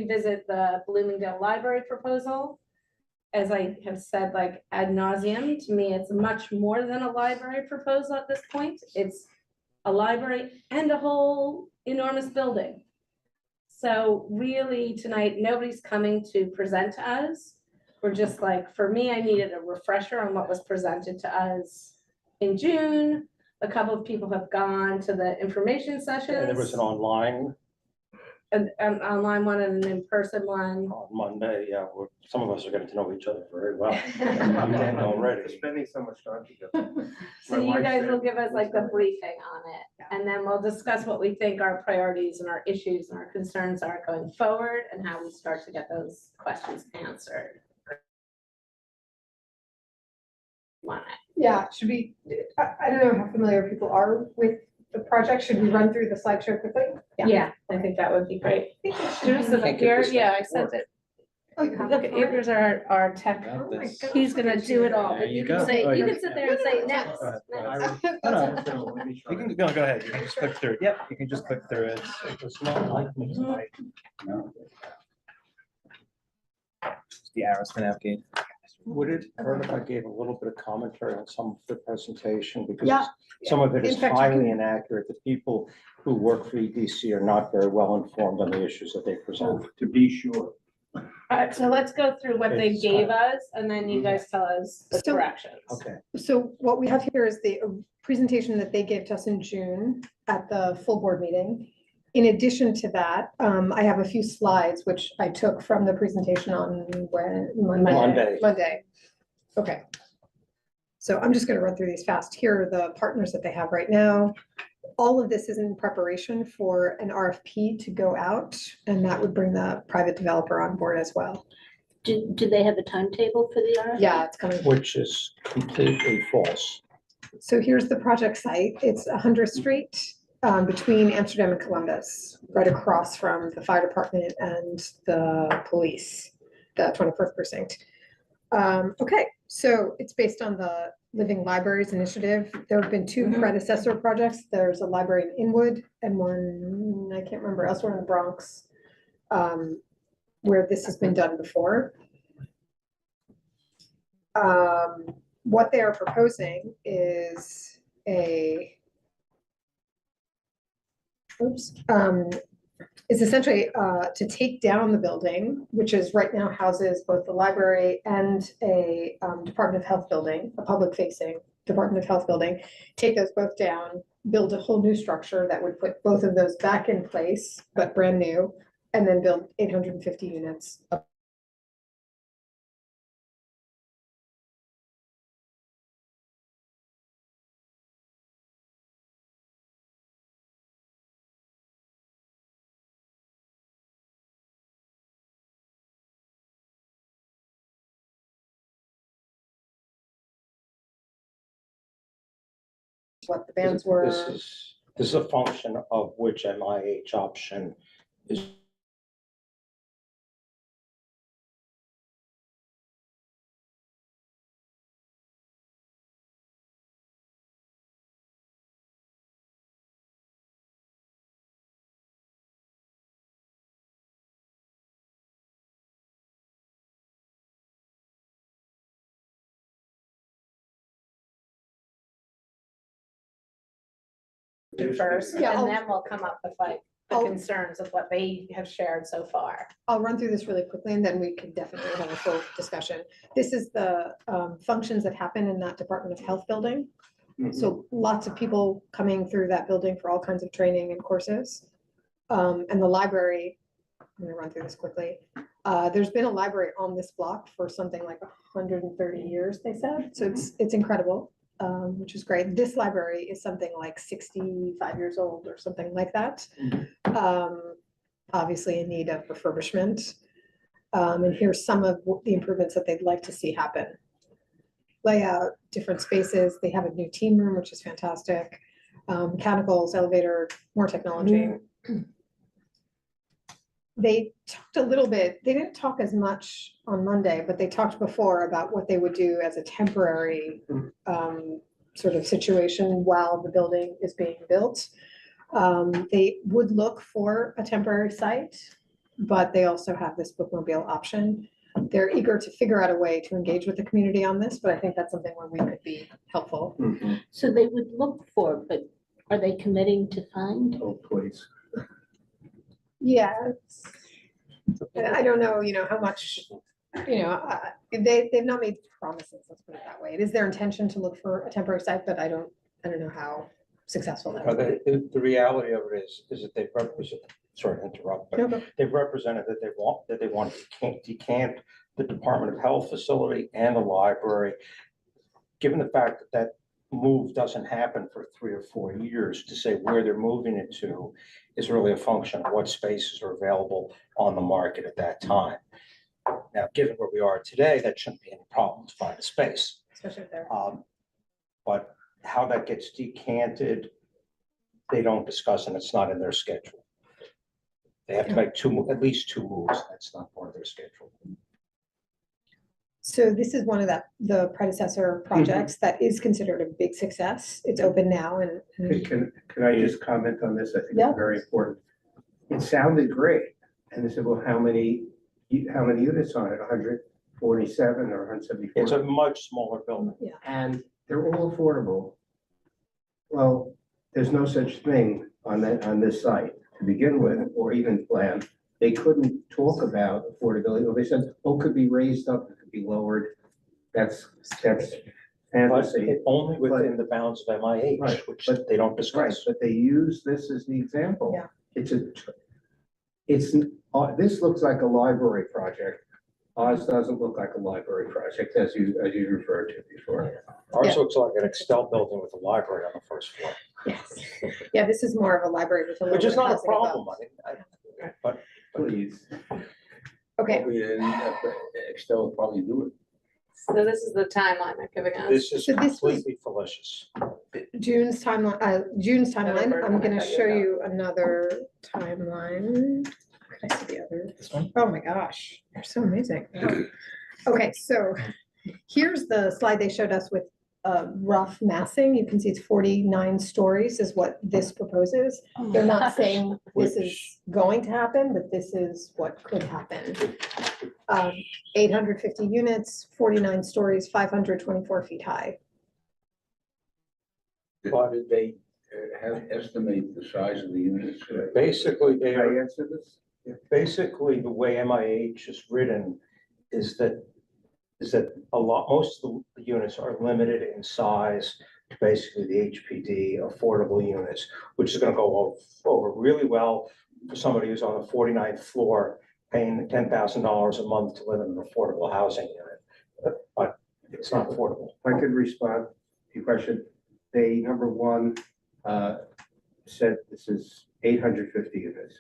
revisit the Bloomingdale Library proposal. As I have said, like ad nauseum, to me, it's much more than a library proposal at this point. It's a library and a whole enormous building. So really tonight, nobody's coming to present to us. We're just like, for me, I needed a refresher on what was presented to us in June. A couple of people have gone to the information sessions. And there was an online An online one and an in-person one. on Monday. Yeah, some of us are getting to know each other very well. I'm getting already. spending so much time together. So you guys will give us like the briefing on it, and then we'll discuss what we think our priorities and our issues and our concerns are going forward and how we start to get those questions answered. Want it? Yeah, should we, I don't know how familiar people are with the project. Should we run through the slideshow quickly? Yeah, I think that would be great. Joseph, here, yeah, I sent it. Look, Egor's our tech. Oh my God. He's gonna do it all. There you can go. say- Oh, You you're- can sit there and say next. Go ahead. next. No, no. You can go ahead. You can just click through it. Yep, you can just click through it. It's not like me. No. The arrows to navigate. Would it hurt if I gave a little bit of commentary on some of the presentation? Because Yeah. some of it is In fact, you highly can- inaccurate. The people who work for EDC are not very well informed on the issues that they present. To be sure. All right, so let's go through what they It's gave fine. us, and then you guys tell us the So- corrections. Okay. So what we have here is the presentation that they gave to us in June at the full board meeting. In addition to that, I have a few slides which I took from the presentation on Monday. Monday. Okay. So I'm just gonna run through these fast. Here are the partners that they have right now. All of this is in preparation for an RFP to go out, and that would bring the private developer on board as well. Do they have a timetable for the RFP? Yeah, it's coming. Which is completely false. So here's the project site. It's 100th Street between Amsterdam and Columbus, right across from the fire department and the police, the 21st precinct. Okay, so it's based on the Living Libraries Initiative. There have been two predecessor projects. There's a library in Inwood and one, I can't remember, elsewhere in the Bronx, where this has been done before. What they are proposing is is essentially to take down the building, which is right now houses both the library and a Department of Health building, a public-facing Department of Health building, take those both down, build a whole new structure that would put both of those back in place, but brand new, and then build 850 units. What the bands were. This is a function of which MIH option is. First, Yeah, and then we'll come up with like the I'll- concerns of what they have shared so far. I'll run through this really quickly and then we can definitely have a full discussion. This is the functions that happen in that Department of Health building. So lots of people coming through that building for all kinds of training and courses. And the library, I'm gonna run through this quickly. There's been a library on this block for something like 130 years, they said. So it's incredible, which is great. This library is something like 65 years old or something like that. Obviously in need of refurbishment. And here's some of the improvements that they'd like to see happen. Layout, different spaces. They have a new team room, which is fantastic. Mechanicals, elevator, more technology. They talked a little bit, they didn't talk as much on Monday, but they talked before about what they would do as a temporary sort of situation while the building is being built. They would look for a temporary site but they also have this bookmobile option. They're eager to figure out a way to engage with the community on this, but I think that's something where we could be helpful. So they would look for, but are they committing to find? Oh, please. Yeah, I don't know, how much, they've not made promises, let's put it that way. It is their intention to look for a temporary site, but I don't know how successful that will be. The reality of it is that they've represented, sorry to interrupt, but No, but they've represented that they want to decant the Department of Health facility and the library. Given the fact that that move doesn't happen for 3 or 4 years, to say where they're moving it to is really a function of what spaces are available on the market at that time. Now, given where we are today, that shouldn't be any problem to find a space. Especially if they're, But how that gets decanted, they don't discuss, and it's not in their schedule. They have to make at least 2 moves. That's not part of their schedule. so this is one of the predecessor projects that is considered a big success. It's open now and Can I just comment on this? I think Yeah. it's very important. It sounded great. And they said, well, how many units on it? 147 or 174? It's a much smaller building. And they're all affordable. Well, there's no such thing on this site to begin with, or even planned. They couldn't talk about affordability, or they said, oh, it could be raised up, it could be lowered. That's But fantasy. only within the bounds of MIH, Right, which but- they don't Right, discuss. but they use this as the example. Yeah. This looks like a library project. Ours doesn't look like a library project, as you referred to before. Ours Yeah. looks like an Excel building with a library on the first floor, yes. Yeah, this is more of a library with a little which is bit of not a housing above. problem. But Please. Okay, Excel will probably do it. So this is the timeline they're giving us. this is So this was- completely fallacious. June's timeline, November, I'm gonna 25 show years you another timeline. Could I see the other? This one? Oh my gosh, they're so amazing. Okay, so here's the slide they showed us with rough massing. You can see it's 49 stories is what this proposes. Oh my They're not gosh. saying this is Which- going to happen, but this is what could happen. 850 units, 49 stories, 524 feet high. Why did they estimate the size of the units? Basically, they Can are I answer this? basically, the way MIH is written is that most of the units are limited in size to basically the HPD affordable units, which is gonna go over really well for somebody who's on the 49th floor, paying $10,000 a month to live in an affordable housing unit. But it's not affordable. If I could respond to your question, they, number one, said this is 850 units.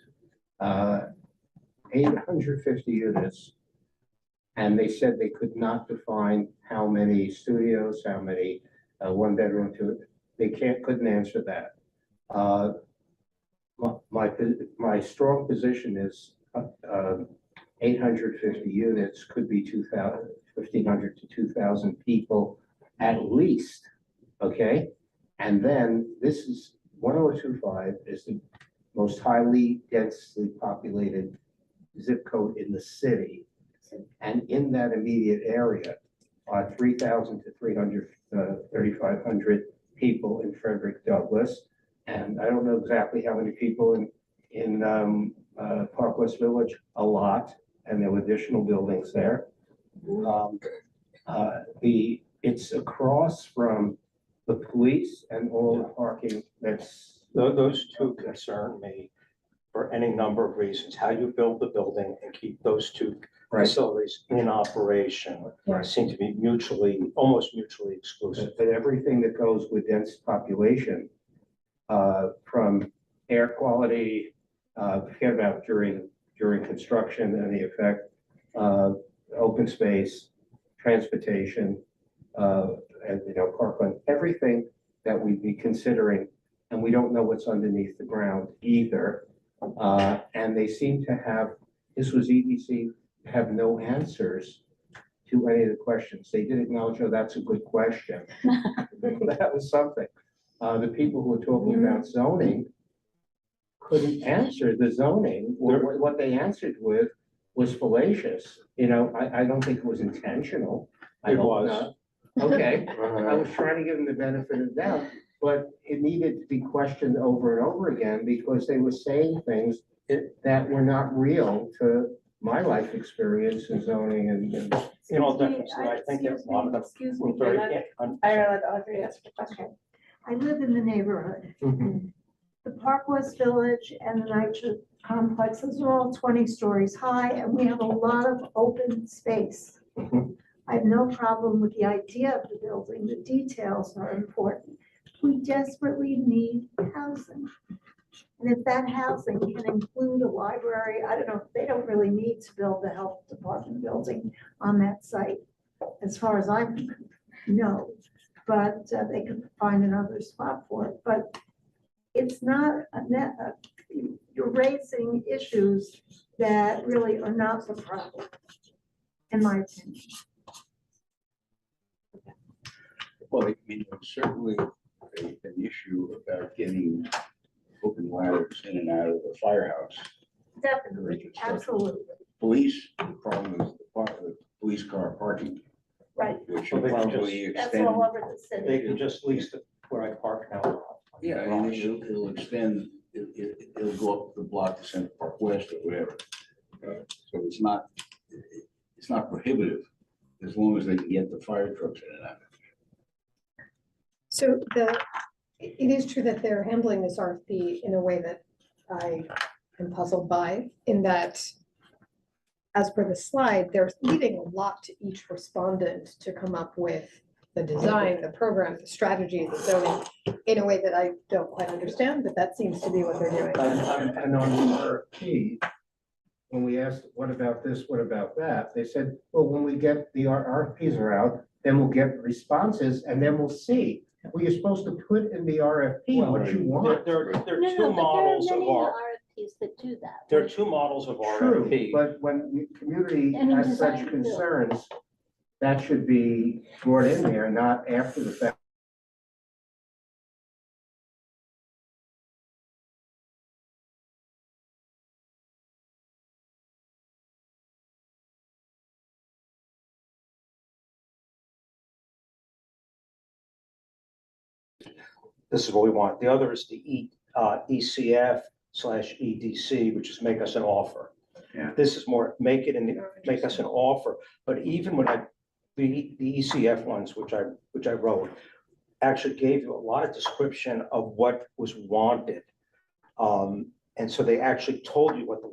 850 units. And they said they could not define how many studios, how many one bedroom, couldn't answer that. My strong position is 850 units could be 1,500 to 2,000 people at least, okay? And then this is 1025 is the most highly densely populated zip code in the city. And in that immediate area are 3,000 to 3,500 people in Frederick Douglass. And I don't know exactly how many people in Park West Village, a lot, and there were additional buildings there. It's across from the police and all the parking that's. Those two concern me for any number of reasons. How you build the building and keep those two facilities in operation seem to be almost mutually exclusive. But everything that goes with dense population, from air quality, forget about during construction and the effect, open space, transportation, and parkland, everything that we'd be considering, and we don't know what's underneath the ground either. And they seem to have, this was EDC, have no answers to any of the questions. They did acknowledge, oh, that's a good question. That was something. The people who were talking about zoning couldn't answer the zoning, or what they answered with was fallacious. You know, I don't think it was intentional. I It hope was. not. Okay, I was trying to give them the benefit of the doubt, but it needed to be questioned over and over again because they were saying things that were not real to my life experience in zoning and. In all deference, I think that a lot of them Excuse were me, very. Minna. yeah, I gotta let Audrey ask a question. I live in the neighborhood. Mhm. The Park West Village and the Nitro complexes are all 20 stories high, and we have a lot of open space. Mhm. I have no problem with the idea of the building. The details are important. We desperately need housing. And if that housing can include a library, I don't know, they don't really need to build a health department building on that site, as far as I know. But they could find another spot for it. But it's not you're raising issues that really are not the problem, in my opinion. Well, I mean, there's certainly an issue about getting open ladders in and out of the firehouse. Definitely, absolutely, Police, the problem is the police car parking, right. which Well, will they can probably That's extend. all over the They city. can just lease the, where I park now. Yeah, I mean, it'll extend, it'll go up the block to Central Park West or whatever. So it's not prohibitive, as long as they can get the fire trucks in and out. So it is true that they're handling this RFP in a way that I am puzzled by, in that, as per the slide, they're leaving a lot to each respondent to come up with the design, the program, the strategy, the zoning, in a way that I don't quite understand, but that seems to be what they're doing. And on the RFP, when we asked, what about this, what about that? They said, well, when we get the RFPs are out, then we'll get responses and then we'll see. Well, you're supposed to put in the RFP what you want. There are No, two no, but there are models of many our, RFPs that do that. there are two models of True, RFP. but when the community And in has such design, too. concerns, that should be brought in there, not after the fact. This is what we want. The other is the ECF/EDC, which is make us an offer. Yeah. This is more make it and make us an offer. But even when the ECF ones, which I wrote, actually gave you a lot of description of what was wanted. And so they actually told you what the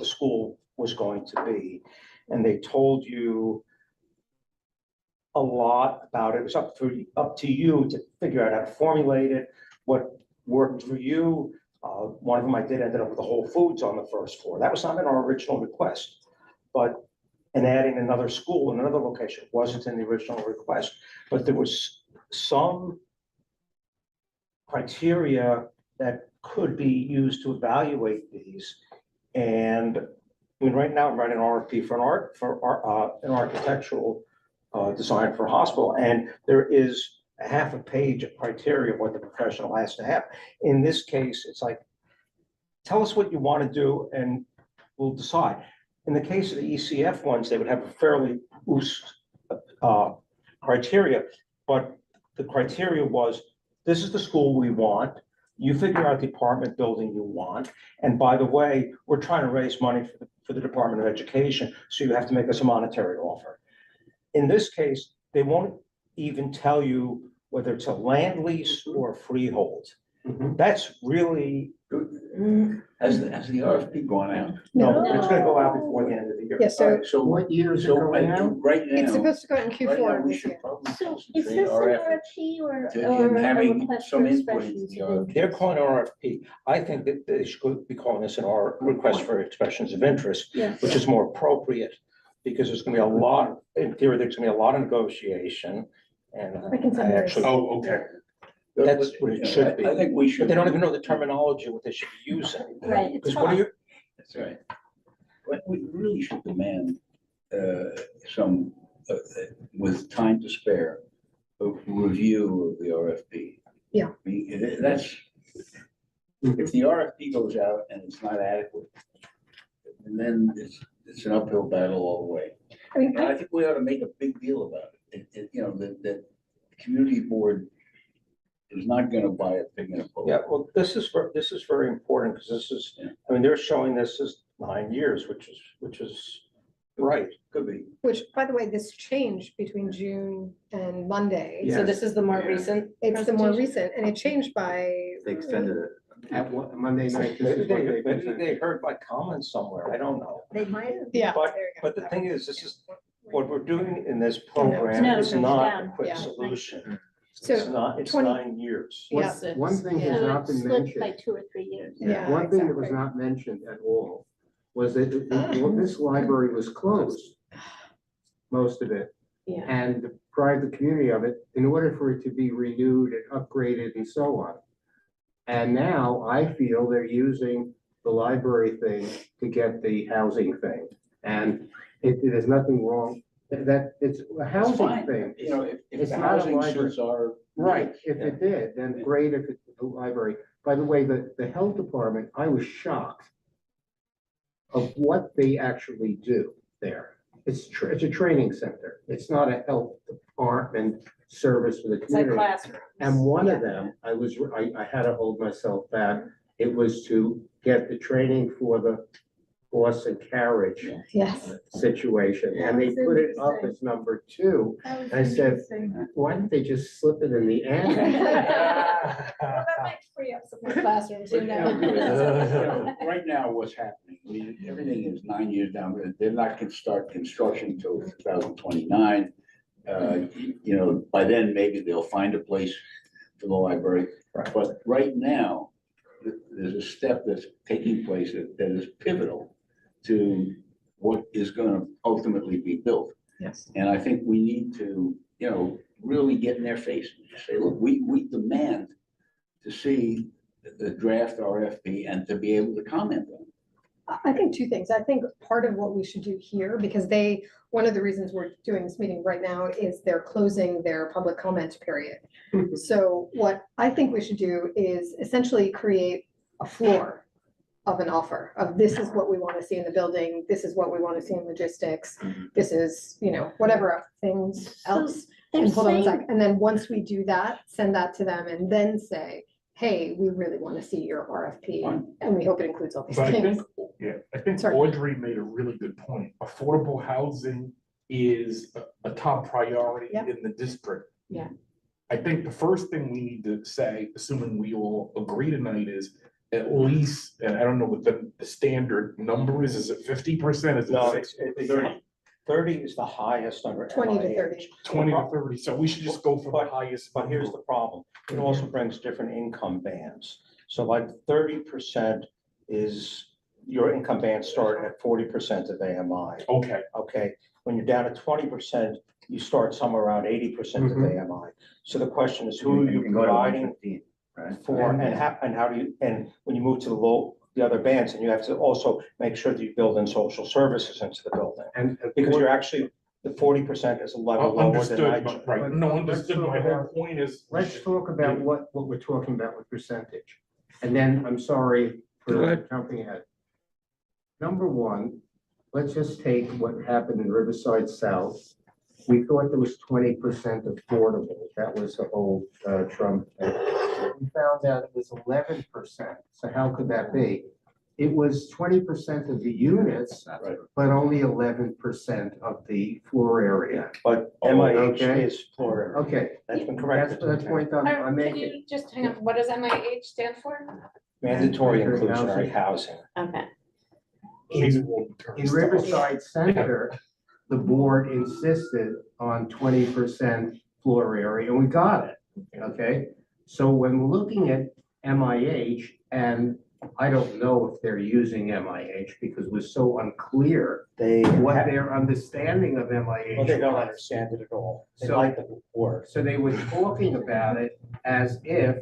school was going to be. And they told you a lot about it. It was up to you to figure out how to formulate it, what worked for you. One of them I did ended up with the Whole Foods on the first floor. That was not in our original request, and adding another school in another location wasn't in the original request, but there was some criteria that could be used to evaluate these. And I mean, right now I'm writing an RFP for an architectural design for a hospital, and there is a half a page of criteria of what the professional has to have. In this case, it's like, tell us what you want to do and we'll decide. In the case of the ECF ones, they would have a fairly loose criteria, but the criteria was, this is the school we want. You figure out the apartment building you want. And by the way, we're trying to raise money for the Department of Education, so you have to make us a monetary offer. In this case, they won't even tell you whether it's a land lease or a freehold. That's really, Has the RFP gone out? no, it's gonna go out before the end of the year. Yeah, so So What year is it So going out? right now. it's supposed to go in Right now, Q4 we this should year. probably So is concentrate this an our efforts RFP or in a having request some for input into expressions the of RFP. interest? They're calling it RFP. I think that they should be calling this an request for expressions of interest, Yes. which is more appropriate, because there's gonna be a lot, in theory, there's gonna be a lot of negotiation. And I can send I you actually, Oh, okay. That's what it should be. I think we should. but they don't even know the terminology, what they should be using. Right, it's Because what do hard. you, That's right. But we really should demand some, with time to spare, a review of the RFP. Yeah. I mean, that's, If the RFP goes out and it's not adequate, and then it's an uphill battle all the way. I mean, And I think we ought to make a big deal about it. You know, that the community board is not gonna buy a pig in a poke. Yeah, well, this is very important, because this is, I mean, they're showing this as 9 years, which is right, could be. which, by the way, this changed between June and Monday. So this is the more Yeah. recent. It's the more presentation? recent, and it changed by. They extended it. At what, Monday night? this Maybe is what they, maybe presented. they heard my comments somewhere, I don't know. They might have. Yeah. But, there you go. but the thing is, this is, what we're doing in this program No, is no, not a down. quick Yeah. solution. So, It's not, it's 20 9 years. Yeah. One thing has So not it been slipped by mentioned. 2 or 3 years. Yeah, One thing that was exactly. not mentioned at all was that this library was closed, most of it. Yeah. And deprived the community of it in order for it to be renewed and upgraded and so on. And now I feel they're using the library thing to get the housing thing. And there's nothing wrong, that it's a It's housing fine, thing. you know, if It's the not a housing library. suits our. Right, needs, if yeah. it did, then great if it's the library. By the way, the health department, I was shocked of what they actually do there. It's a training center. It's not a health department service for the It's like community. classrooms. And one of Yeah. them, I had to hold myself back. It was to get the training for the horse and carriage Yes. situation. And they That's put it up interesting. as number 2. That was I said, interesting. why didn't they just slip it in the end? Well, that might free up some more classrooms, But, you you know, know. Right now, what's happening, I mean, everything is 9 years down, but they're not gonna start construction until 2029. You know, by then, maybe they'll find a place for the library. Right. But right now, there's a step that's taking place that is pivotal to what is gonna ultimately be built. Yes. And I think we need to, you know, really get in their face and just say, look, we demand to see the draft RFP and to be able to comment on it. I think 2 things. I think part of what we should do here, because one of the reasons we're doing this meeting right now is they're closing their public comment period. So what I think we should do is essentially create a floor of an offer of this is what we want to see in the building, this is what we want to see in logistics, this is, whatever things else. They're And hold on a saying, sec. And then once we do that, send that to them and then say, hey, we really want to see your RFP Fine. and we hope it includes all these But I things. think, I think Sorry. Audrey made a really good point. Affordable housing is a top priority Yeah. in the district. Yeah. I think the first thing we need to say, assuming we all agree tonight, is at least, and I don't know what the standard number is it 50%? Is No, it it's 30, 30 is the highest under 20 to MIH. 30. 20 to 30? So we should just go for the But- highest. But here's the problem, it also brings different income bands. So like 30% is, your income band started at 40% of AMI, Okay, okay? When you're down to 20%, you start somewhere around 80% of Mhm. AMI. So the question is, who are you providing for, And- and how do you, and when you move to the other bands, and you have to also make sure that you build in social services into the building. And. Because you're actually, the 40% is a level lower than understood, NYCHA. right, no, understood. My whole point is. Let's talk about what we're talking about with percentage. And then, I'm sorry for jumping ahead. Number 1, let's just take what happened in Riverside South. We thought there was 20% affordable. That was the whole Trump thing. We found out it was 11%. So how could that be? It was 20% of the units, Right. but only 11% of the floor area. But Oh, MIH okay. is floor area. Okay, That's been that's corrected. the point I'm Can making. you just hang on, what does MIH stand for? Mandatory Mandatory inclusionary housing. Okay. These are all the terms. In Riverside Center, the board insisted on 20% floor area, and we got it, okay? So when looking at MIH, and I don't know if they're using MIH because it was so unclear They, what well, their understanding of MIH they don't was. understand it at all. They So- like the word. So they were talking about it as if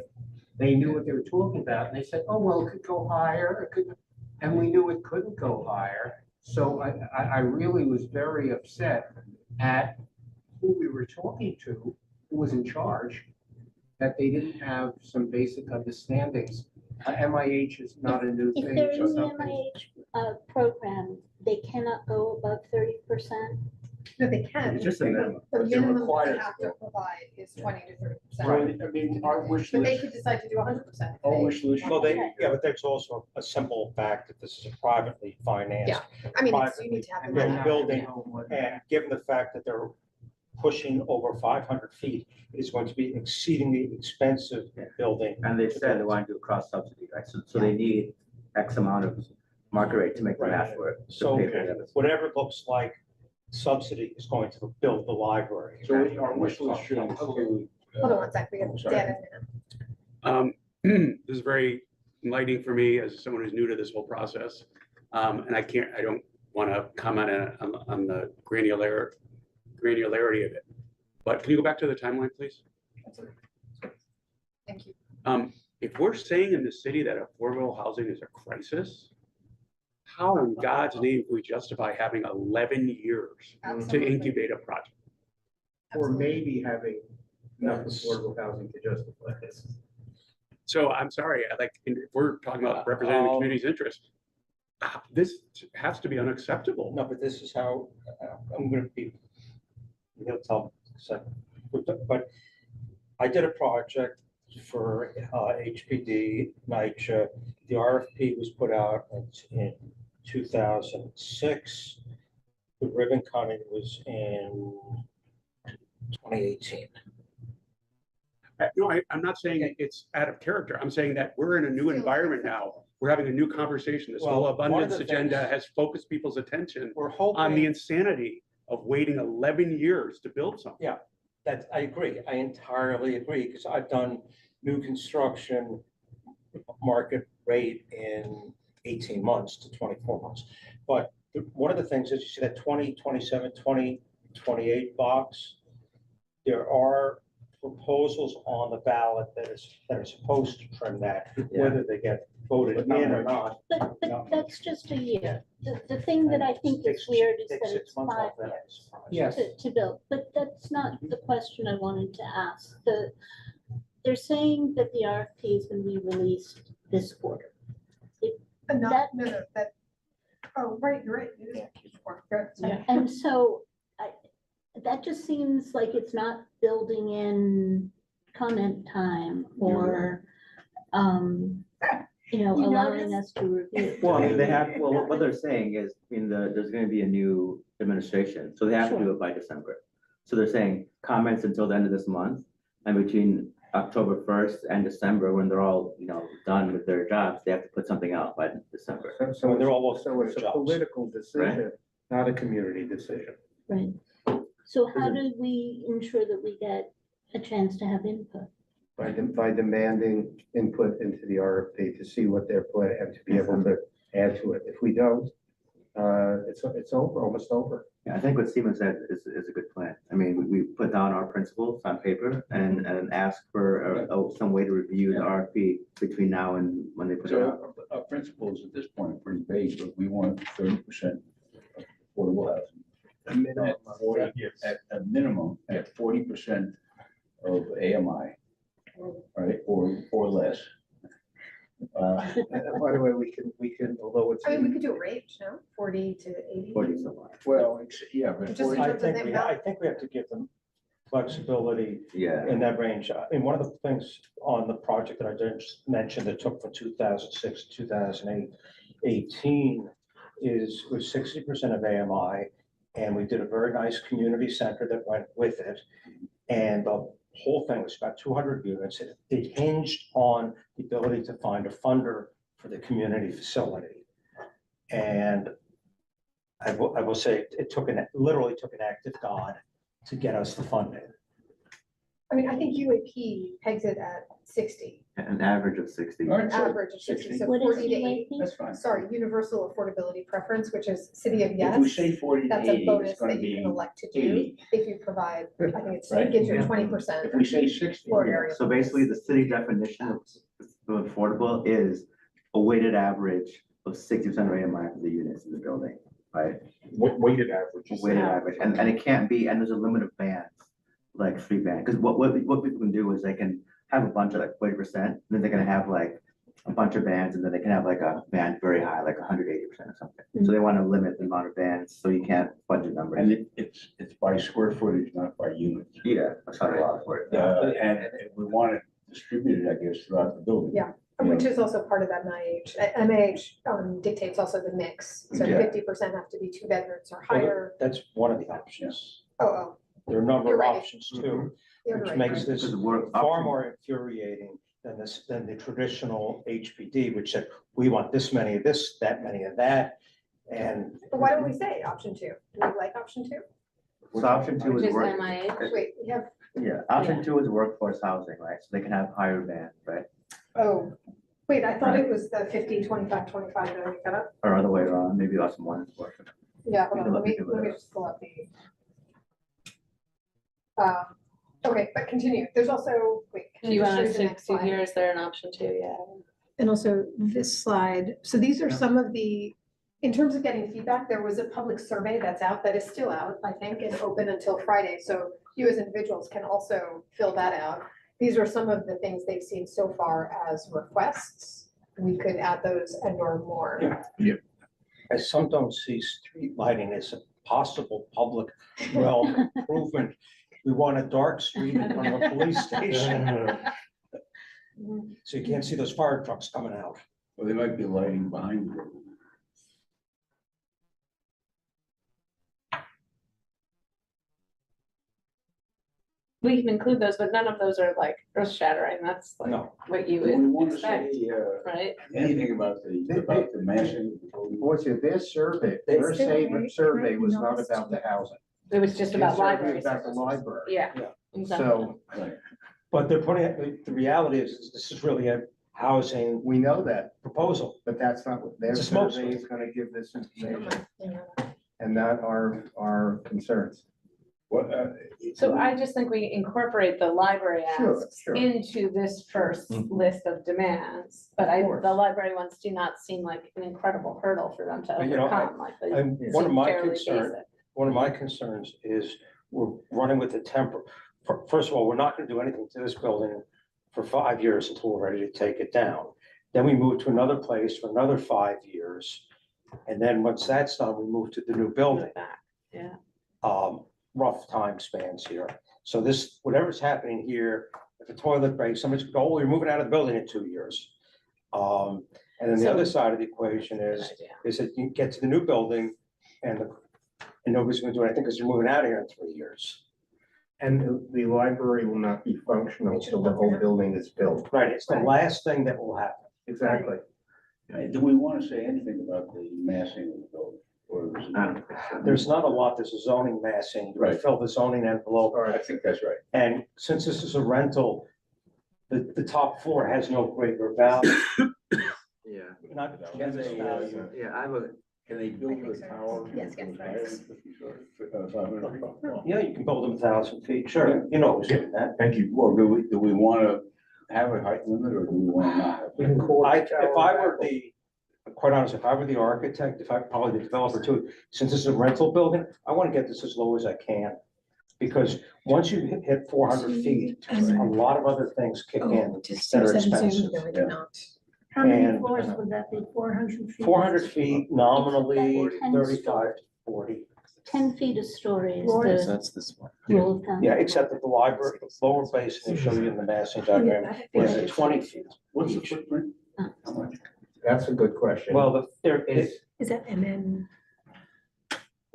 they knew what they were talking about, and they said, oh, well, it could go higher, it could, and we knew it couldn't go higher. So I really was very upset at who we were talking to, who was in charge, that they didn't have some basic understandings MIH is not a new If thing. they're it's in the something- MIH program, they cannot go above 30%. No, they can. It's just a minimum, The but they're minimum required they to have go. to provide is 20 to 30%. Right, I mean, our wish But they list, could decide to do 100%. our wish list. Well, yeah, but there's also a simple fact that this is a privately financed. Yeah. I mean, it's, you need to have. And the they're money. building, and given the fact that they're pushing over 500 feet, it is going to be exceedingly expensive building. And they said they want to do cross subsidy, right? So they need X amount of market rate to make the match work. to So pay for the other. whatever it looks like subsidy is going to build the library. So our wish list should include. Hold on one sec, we have Sorry. Dan and Minna. This is very enlightening for me as someone who's new to this whole process. And I don't want to comment on the granularity of it. But can you go back to the timeline, please? Thank you. If we're saying in the city that affordable housing is a crisis, how in God's name can we justify having 11 years to Absolutely. incubate a project? Or maybe having enough affordable housing to justify this. So I'm sorry, if we're talking about representing the community's interest, this has to be unacceptable. No, but this is how, I'm gonna be, he'll tell, but I did a project for HPD, NYCHA. The RFP was put out in 2006. The ribbon cutting was in 2018. No, I'm not saying it's out of character. I'm saying that we're in a new environment now. We're having a new conversation. This whole Well, one of abundance the agenda things- has focused people's attention We're on the hoping insanity of waiting 11 years to build something. that, I agree, I entirely agree, because I've done new construction market rate in 18 months to 24 months. But one of the things is, you see that 2027, 2028 box, there are proposals on the ballot that are supposed to trim that, whether they get voted But in not or not. But No. that's just a year. The thing that I think is Takes- weird is takes that 6 it's months 5 off that, I'm years surprised. Yes. to build, but that's not the question I wanted to ask. They're saying that the RFP is going to be released this quarter. No, That- no, that, oh, right, you're right. It is Q4. Good, sorry. And so that just seems like it's not building in comment time or, allowing us to review. Well, I mean, they have, well, what they're saying is, there's gonna be a new administration, so they have to do it by December. So they're saying comments until the end of this month, and between October 1st and December, when they're all, done with their jobs, they have to put something out by December. So they're almost So it's a jobs. political decision, not a community decision. Right. So how do we ensure that we get a chance to have input? By demanding input into the RFP to see what their plan and to be able to add to it. If we don't, it's over, almost over. Yeah, I think what Seema said is a good plan. I mean, we put down our principles on paper and ask for some way to review the RFP between now and when they put it out. So our principles at this point are pretty vague, but we want 30% affordable housing. A minimum of 40 At a minimum, at 40% of AMI, right, or less. And by the way, we can, although it's, I mean, we could do a range, no? 40 to 80? 40 so much. Well, yeah, but Just 40 in I terms of think the I think we have to give them flexibility Yeah. in that range. I mean, one of the things on the project that I just mentioned that took from 2006 to 2018 was 60% of AMI. And we did a very nice community center that went with it. And the whole thing was about 200 units. It hinged on the ability to find a funder for the community facility. And I will say, it literally took an act of God to get us the funding. I mean, I think UAP pegs it at 60, An average of 60. All right, so average of 60, so What is 40 to 80. UAP? that's fine. Sorry, universal affordability preference, which is city of If we yes. say 40 to That's a 80, bonus it's gonna that you can be elect to do 80. if you provide, I think it Right. gives you Yeah. 20%. If we say 60. Floor area. So basically, the city definition of affordable is a weighted average of 60% of AMI for the units in the building, right? Weighted average. A weighted average, and it can't be, and there's a limit of bands, like 3 bands, because what people can do is they can have a bunch of like 40%, then they're gonna have like a bunch of bands, and then they can have like a band very high, like 180% or something. So they want to limit the amount of bands, so you can't budget numbers. And it's by square footage, not by units. Yeah, that's not a lot for it. And we want it distributed, I guess, throughout the building. Yeah. Which is also part of that MIH. MIH dictates also the mix, so Yeah. 50% have to be 2 bedrooms or higher. That's one of the options. Oh, There are a number You're of right. options too, you're which right. makes this Because the work far option- more infuriating than the traditional HPD, which said, we want this many of this, that many of that. And But why don't we say option 2? Do we like option 2? So option 2 Which is is work. MIH. Wait, we have, Yeah, option 2 is workforce housing, right? So they can have higher bands, right? oh, wait, I thought it was the 50, 25, 25. Did I make that up? Or other way around, maybe less than one is work. Yeah, We hold can on, look into let me it. just pull up the. Okay, but continue. There's also, wait. can Do you I just want show us the to next see slide? here, is there an option too? Yeah. And also this slide, so these are some of the, in terms of getting feedback, there was a public survey that's out, that is still out, I think, and open until Friday. So you as individuals can also fill that out. These are some of the things they've seen so far as requests. We could add those and or more. as some don't see street lighting as a possible public well improvement, we want a dark street in front of a police station, so you can't see those fire trucks coming out. Well, they might be lighting behind you. We can include those, but none of those are like earth shattering. That's like No. what you Do we would want to expect, say, right? anything about the massing of the building? Unfortunately, their survey, They- their survey was not about the housing. It was just Their about survey was libraries. about the library. Yeah, Yeah. exactly. So Right. But they're putting it, the reality is this is really a housing we know that, proposal. but that's not what their It's a smoke survey is gonna give this information and not our concerns. What, So I just think we incorporate the library Sure, asks sure. into this first list of demands. But the library ones do not seem like an incredible hurdle for them to You know, overcome, like they And one of seem my fairly concerns, basic. one of my concerns is we're running with the temper. First of all, we're not gonna do anything to this building for 5 years until we're ready to take it down. Then we move to another place for another 5 years. And then once that's done, we move to the new building. Back, yeah. Rough time spans here. So this, whatever's happening here, if a toilet breaks, somebody's go, oh, you're moving out of the building in 2 years. And then the So- other side of the equation Good is idea. that you get to the new building and nobody's gonna do anything because you're moving out of here in 3 years. And the library will not be functional until the whole building is built. Right, it's the Right. last thing that will happen. Exactly. do we want to say anything about the massing of the building? Or is it? There's not a lot, there's a zoning massing, you Right. fill the zoning envelope. I think that's right. And since this is a rental, the top floor has no greater value, Yeah, not Can tremendous they, value. yeah, I have a, Can they build a tower? Yes, yes, thanks. 500 feet? Yeah, you can build them 1,000 feet, sure, you know who's doing that. Thank you. Well, do we want to have a height limit or do we want to not? have a height limit? If I were quite honest, if I were the architect, if I, probably the developer too, since this is a rental building, I want to get this as low as I can. Because once you hit 400 feet, a lot of other things kick in that are expensive. No, I did Yeah. not. How many And- floors would that be, 400 feet? 400 feet nominally, It's about 10 35 to 40. 10 feet a story is Floors. the That's this one. rule of thumb. Yeah, except that the library, the lower basin, they show you in the massing diagram, is at 20 feet. What's the footprint? Oh. How much? That's a good question. Well, there is, Is that MN?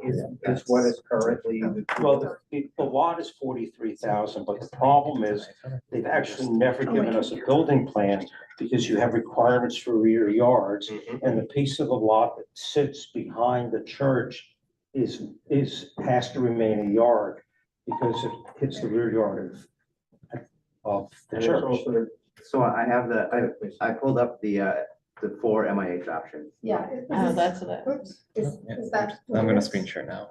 Is what is currently. well, the lot is 43,000, but the problem is they've actually never given us a building plan because you have requirements for rear yards. Mhm. And the piece of the lot that sits behind the church has to remain a yard because it hits the rear yard of the And it's church. also the- so I have I pulled up the 4 MIH options. Yeah. Oh, that's what Oops, is that? I'm gonna screen share now.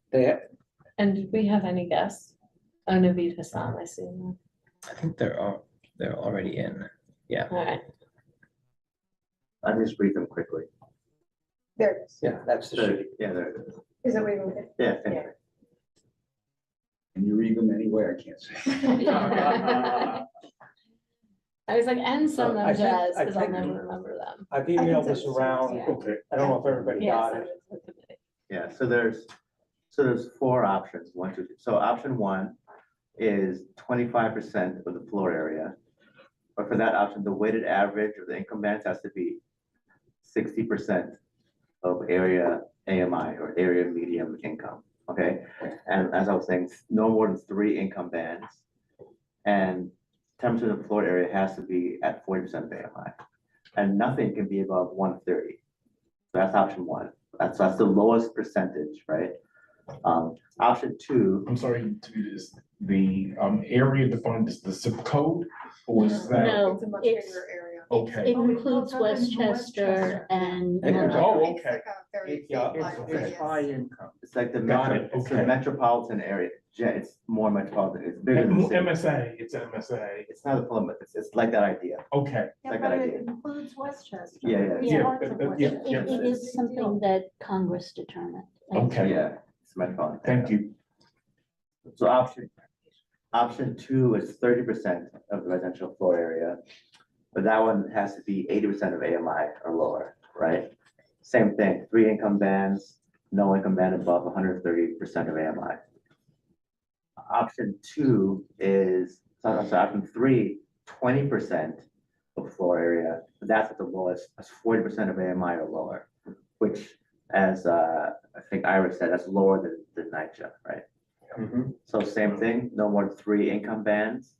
They, And did we have any guests? Oh, Naveed Hassan, I see. All I think they're already in. right. I'll just read them quickly. There it is. yeah, that's the So, sheet. yeah, there it is. Is it where you moved it? Yeah. Yeah. Can you read them anyway? I can't say. I was like, and some of I them think- jazz, I because I'll think- never remember them. I've can emailed send this it to you. around. Yeah. Okay, I don't know if everybody Yes, got I it. was with the- Yeah, so there's 4 options, 1, 2, 3. So option 1 is 25% of the floor area. But for that option, the weighted average of the income bands has to be 60% of area AMI or area medium income, okay? And as I was saying, no more than 3 income bands. And 10% of the floor area has to be at 40% of AMI. And nothing can be above 130. So that's option 1. That's the lowest percentage, right? Option 2, I'm sorry to do this, the area defined as the zip code, or was that? No, It's a much it's, bigger area. Okay. it includes Westchester and. Yeah. Monroe. Oh, It's okay. like a very Yeah, big It's, lot, it's yes. high income. it's like the Got metro, it, it's the okay. metropolitan area. Yeah, it's more metropolitan, it's bigger than the city. MSA, it's MSA, It's not a Plymouth, it's like that idea. okay. Yeah, Like but that it idea. includes Westchester. Yeah, yeah. It's Yeah, parts of yeah, Westchester. yeah. It is something that Congress determined. Okay. Yeah, it's metropolitan. Thank you. So option 2 is 30% of the residential floor area. But that one has to be 80% of AMI or lower, right? Same thing, 3 income bands, no income band above 130% of AMI. Option 2 is, so option 3, 20% of floor area, but that's at the lowest, that's 40% of AMI or lower, which as I think Iris said, that's lower than NYCHA, right? Mhm. So same thing, no more than 3 income bands,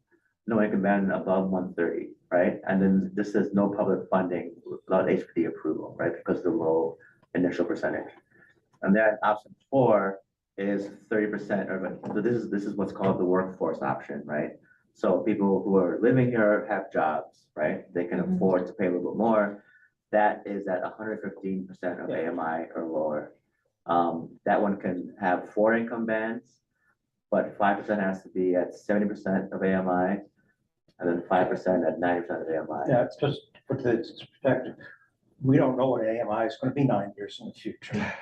no income band above 130, right? And then this says no public funding without HPD approval, right? Because of the low initial percentage. And then option 4 is 30% of, so this is what's called the workforce option, right? So people who are living here have jobs, right? They can afford to pay a little bit more. That is at 115% of AMI or lower. That one can have 4 income bands, but 5% has to be at 70% of AMI, and then 5% at 90% of AMI. Yeah, it's just to put this in perspective. We don't know what AMI is gonna be 9 years in the future.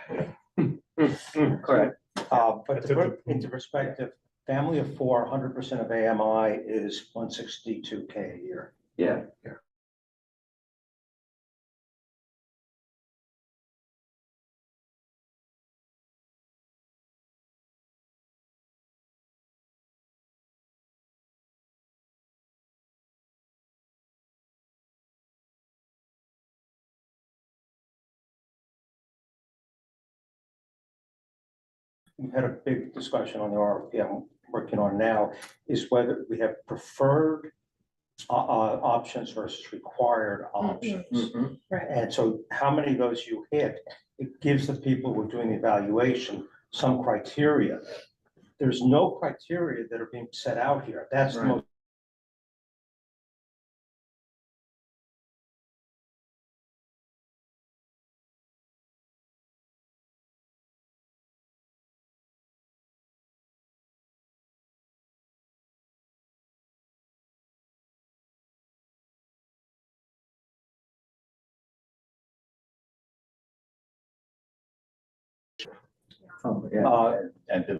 Correct. But to put it into perspective, family of 4, 100% of AMI is 162K a year. Yeah. We've had a big discussion on the RFP I'm working on now, is whether we have preferred options versus required options. Right. And so how many of those you hit, it gives the people who are doing the evaluation some criteria. There's no criteria that are being set out here. That's the Right. most Oh, yeah. And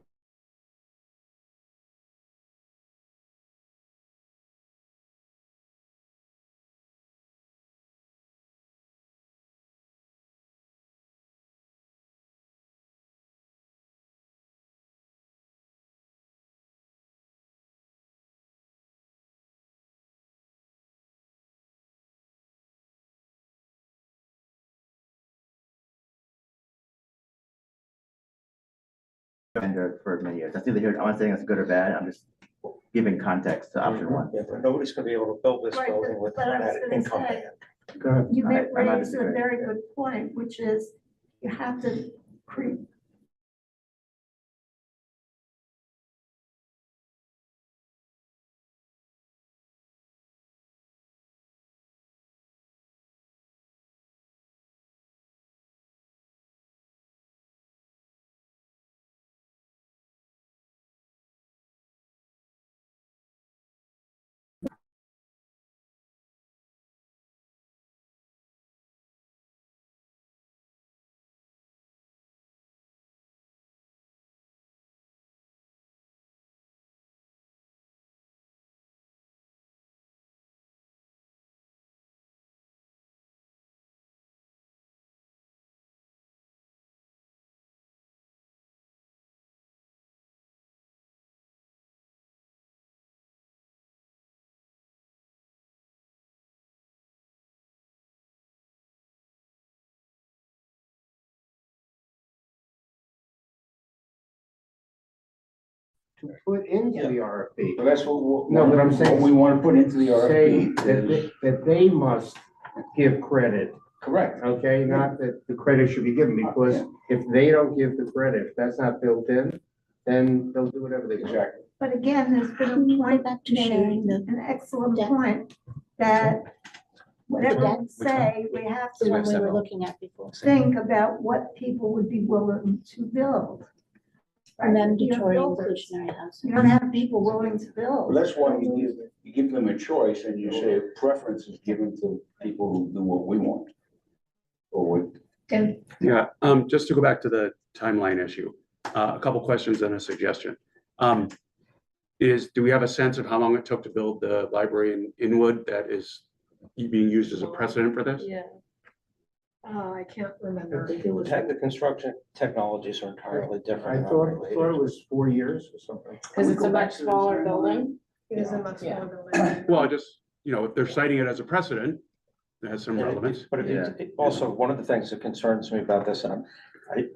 Vendor for many years. That's neither here, I'm not saying it's good or bad, I'm just giving context to option 1. Yeah, but nobody's gonna be able to build this Right, building with but I was that gonna income say- band. Go ahead. You I'm not raise a disagreeing. very good point, which is you have to create, put into the RFP. Well, that's what. No, but I'm saying- What we want to put into the Say RFP that is, that they must give credit, correct. okay? Not that the credit should be given, because if they don't give the credit, if that's not built in, then they'll do whatever they want. Exactly. But again, there's been Can a you go point back to made, sharing the an excellent deck? point, that whatever deck? we say, we have The one to we were looking at before. think about what people would be willing to build. Right? Mandatory You're builders. inclusionary housing. You don't have people willing to build. Well, that's why you give them a choice and you say preference is given to people who do what we want. Or what, Yeah, just to go back to the timeline issue, a couple questions and a suggestion. Do we have a sense of how long it took to build the library in Inwood that is being used as a precedent for this? Yeah. I can't remember. The construction technologies are entirely I different. thought it was 4 years or something. Because it's a much smaller building. It is a much smaller building. Well, just, if they're citing it as a precedent, it has some relevance. But also, one of the things that concerns me about this, and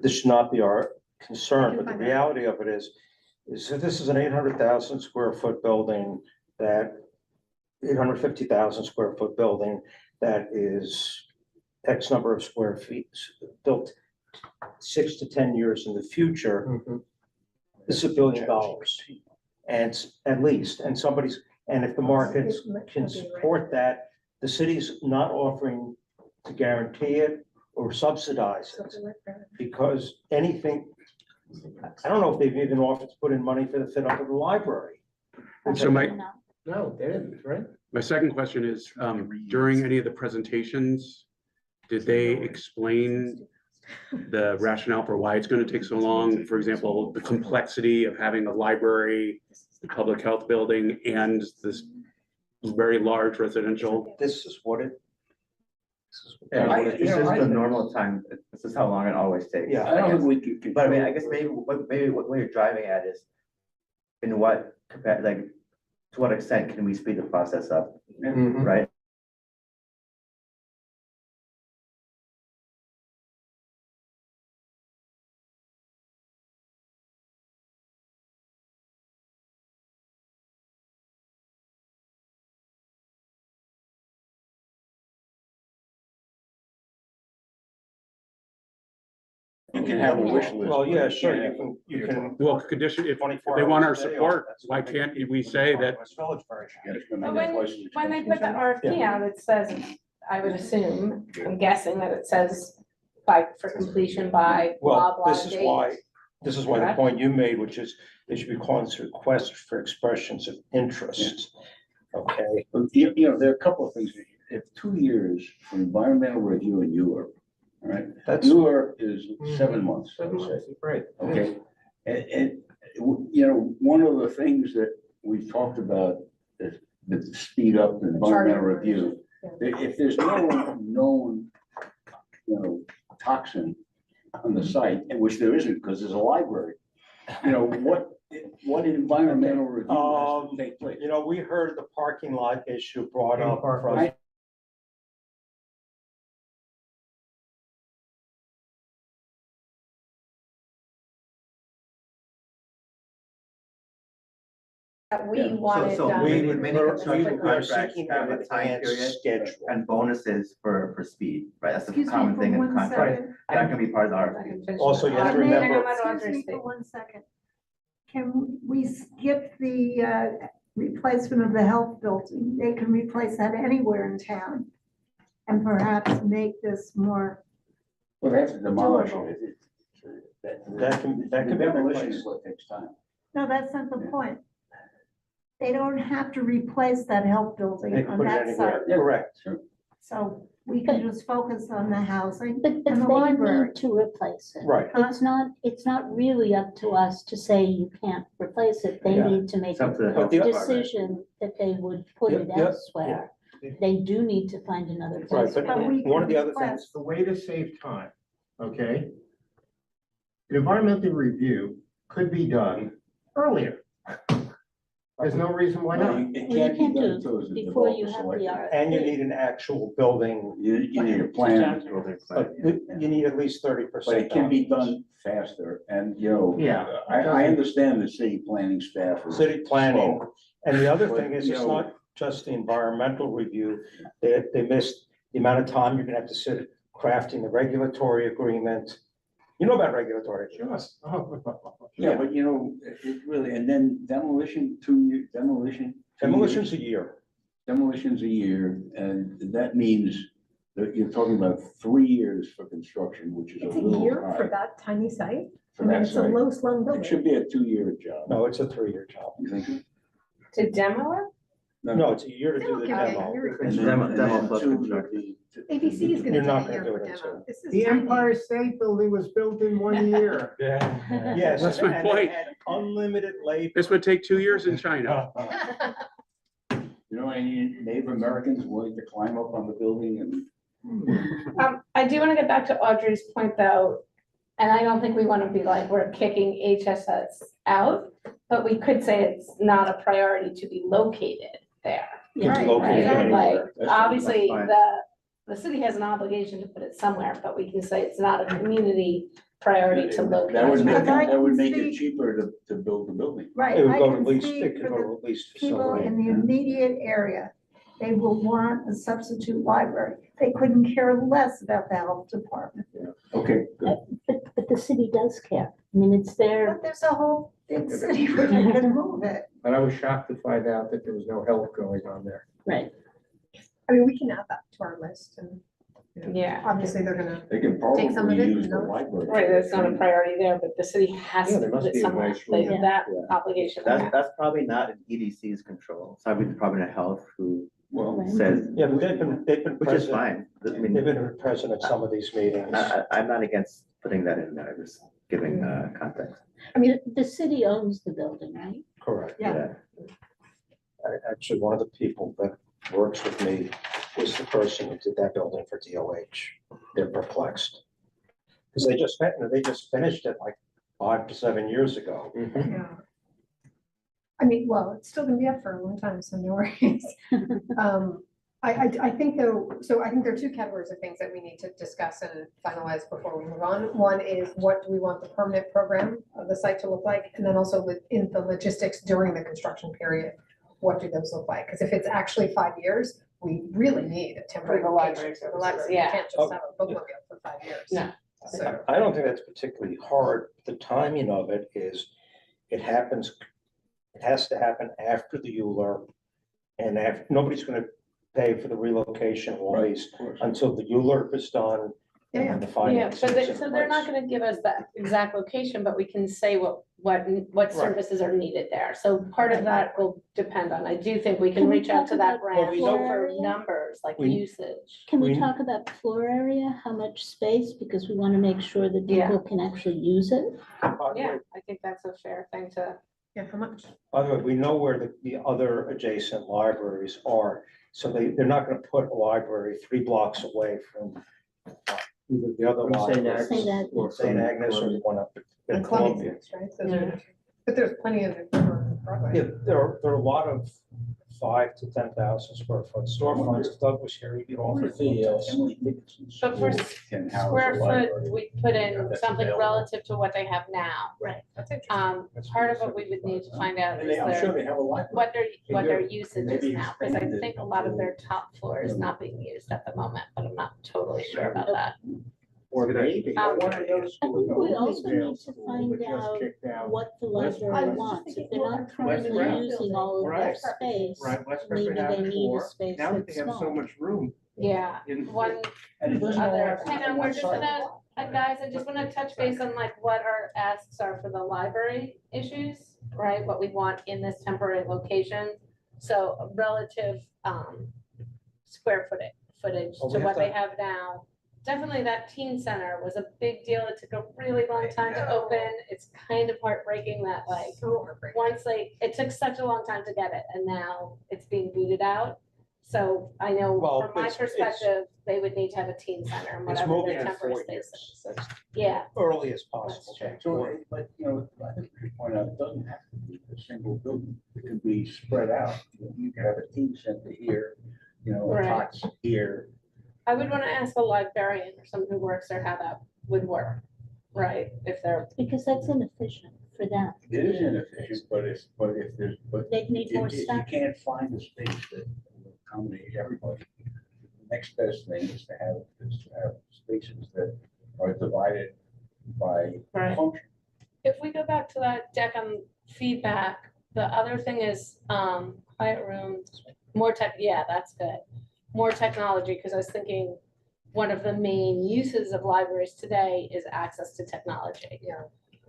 this should not be our concern, but the reality of it is that this is an 800,000 square foot building that, 850,000 square foot building that is X number of square feet, built 6 to 10 years in the future. This is $1 billion, and at least, and if the markets can support that, the city's not offering to guarantee it or subsidize it, because anything, I don't know if they've even offered to put in money for the fit up of the library. So No, they didn't, right? my second question is, during any of the presentations, did they explain the rationale for why it's going to take so long? For example, the complexity of having a library, the public health building, and this very large residential. This is what it. This is the normal time, this is how long it always takes. Yeah. I don't think we could. But I mean, I guess maybe what you're driving at is, in what, like, to what extent can we speed the process up, right? You can have a wish list. Well, yeah, but sure, can't you can. Well, condition, if 24 they want our hours a day, support, that's why what they can't can do. we say that? West Village version. Yeah, it's gonna But be when, twice as when they expensive. put the RFP out, it says, I would assume, I'm guessing that it says for completion by blah, Well, blah this is date. why the Correct. point you made, which is they should be calling this request for expressions of interest. Okay, But, there are a couple of things. If 2 years for environmental review in Europe, all right? that's, Europe is 7 months, I would say. Right. Okay, and one of the things that we've talked about is that speed up the environmental review. If there's no known, toxin on the site, and which there isn't, because there's a library, what environmental review has to take place? we heard the parking lot issue brought up from. I- That we Yeah. wanted So done. we- We many we construction are contracts seeking have an a time advanced period schedule. and bonuses for speed, right? That's a Excuse me common for thing in one contract. second. That can be part of the I RFP. can finish Also, it. you have to And then remember- I'm at Excuse Audrey's me state. for 1 second. Can we skip the replacement of the health building? They can replace that anywhere in town. And perhaps make this more, Well, they have to demolish Doable. it. That can The be demolition replaced. is what takes time. no, that's not the point. They don't have to replace that health They building can on put it that anywhere, site. correct. So we can just focus on the housing But and if the they library. need to replace it, Right. it's not really up to us to say you can't replace it. They Yeah. need to make It's up to the a health the- department. decision that they would put it Yep, yep, elsewhere. They do need to find another Right, place. but But we one of the can other things, request- The way to save time, okay? An environmental review could be done earlier. There's no reason why Well, not. It Well, you can't be can't done do until it's before you developed, have so I the think RFP. And you need an actual building, you need a plan, but you need at least 30%. but it can be done faster, and, you know. Yeah. I understand the city planning staff is. City planning, slow. and the other But, thing is, you it's know- not just the environmental review. They missed the amount of time you're gonna have to sit crafting the regulatory agreement. You know about regulatory. agreements. Yeah, but you know, it really, and then demolition, 2 year, demolition. 2 years. Demolition's a year. Demolition's a year, and that means that you're talking about 3 years for construction, which is a It's a little year for high. that tiny site? For I mean, that it's a site. low slung It should building. be a 2 year job. No, it's a 3-year job. You think? To demo it? No, it's a year to do the Demo can be a demo. year. And then- Demo- and demo then plus 2 would construction. be to- ABC is gonna You're take not a year gonna do for it in demo. two. This is The tiny. Empire State Building was built in 1 year. Yeah. Yes. That's my and they point. had unlimited labor. This would take 2 years in China. You know, any Native Americans willing to climb up on the building and. I do want to get back to Audrey's point though, and I don't think we want to be like, we're kicking HSS out, but we could say it's not a priority to be located there. Could be Right, located Right, anywhere. like, That's- obviously, fine. the city has an obligation to put it somewhere, but we can say it's not a community priority to locate. That would make it, Because I that would can make it see- cheaper to build the building. Right, It would I go to can least, see it could for go to least people facility. in the immediate area, they will want a substitute library. They couldn't care less about the health department. Okay, good. But the city does care. I mean, it's their, But there's a whole big city where they can move it. And I was shocked to find out that there was no health going on there. right. I mean, we can add that to our list and, you know, Yeah. obviously they're gonna, They can Take some of probably it use and the not- library. Right, that's not a priority there, but the city has Yeah, to there put must it be a somewhere, nice like room. that Yeah. obligation. That's probably not in EDC's control. It's probably the Department of Health who Well, says, Yeah, but they've been which is present, fine. I mean, they've been present at some of these meetings. I'm not against putting that in there, just giving context. I mean, the city owns the building, right? Correct. Yeah. Actually, one of the people that works with me was the person who did that building for DOH. They're perplexed. Because they just finished it like 5 to 7 years ago. yeah. I mean, well, it's still gonna be up for a long time, so no worries. I think though, so I think there are 2 categories of things that we need to discuss and finalize before we move on. One is what do we want the permanent program of the site to look like? And then also within the logistics during the construction period, what do those look like? Because if it's actually 5 years, we really need a temporary For the location library for the purposes, library. We yeah. can't just have a bookmobile for 5 years. No. So, I don't think that's particularly hard. The timing of it is, it has to happen after the ULURP. And nobody's gonna pay for the relocation always of course. until the ULURP is done yeah, yeah. and the Yeah, financing so is in so they're not place. gonna give us that exact location, but we can say what services are needed there. So part of that will depend on, I do think we can Can we reach out to talk that about brand we for know- area? numbers, like We- usage. Can we We- talk about floor area, how much space, because we want to make sure that Yeah. people can actually use it? By the Yeah, way- I think that's a fair thing to, Yeah, how much? By the way, we know where the other adjacent libraries are, so they're not gonna put a library 3 blocks away from either the other From St. library. Agnes Say that. or St. from Agnes or the one up in And Columbia. Columbia, right? Those are the two. But there's plenty of it for Broadway. Yeah, there are a lot of 5 to 10,000 square foot storefronts. If Doug was here, he'd be all for The Emily Dickinson But for School can house a square library. foot, we put in That's something available. relative to what they have now. Right. That's interesting. Part of what we would need to find out And is I'm sure their, they have a library. what their do. usage Maybe is now, because I expand it think a lot of to- their top floor is not being used at the moment, but I'm not totally sure about that. Or maybe. Um, one of those I think we also Bloomingdale need to schools find that just out kicked out. what the West library Brown. wants. If West they're not Brown. currently using all of their Right. space, Right, West maybe Bedford they had need a 4. space Now that that's they have so small. much room. Yeah, in- one And it doesn't all other, have to hang be on, we're one just side. gonna, guys, I just wanna touch base on like what our asks are for the library issues, right? What we want in this temporary location. So a relative, square footage Well, we to have what to- they have now. Definitely that teen center was a big deal. It took a really long time to open. It's kind of heartbreaking that like, So heartbreaking. once it took such a long time to get it and now it's being booted out. So I know Well, from my it's- perspective, they would need to have a teen center and It's whatever moving their in temporary 4 space years. is. That's Yeah, early as possible. That's So, but, you know, I think you should point out, it doesn't have to be. single building. It can be spread out. You can have a teen center here, you know, a Right. tots here. I would want to ask a librarian or someone who works there how that would work, right? If they're, Because that's inefficient for them. It is inefficient, but if there's, but They need more if you staff. can't find a space that will accommodate everybody, the next best thing is to have spaces that are divided by Right. function. if we go back to that deck on feedback, the other thing is, quiet rooms, more tech, yeah, that's good. More technology, because I was thinking one of the main uses of libraries today is access to technology. Yeah.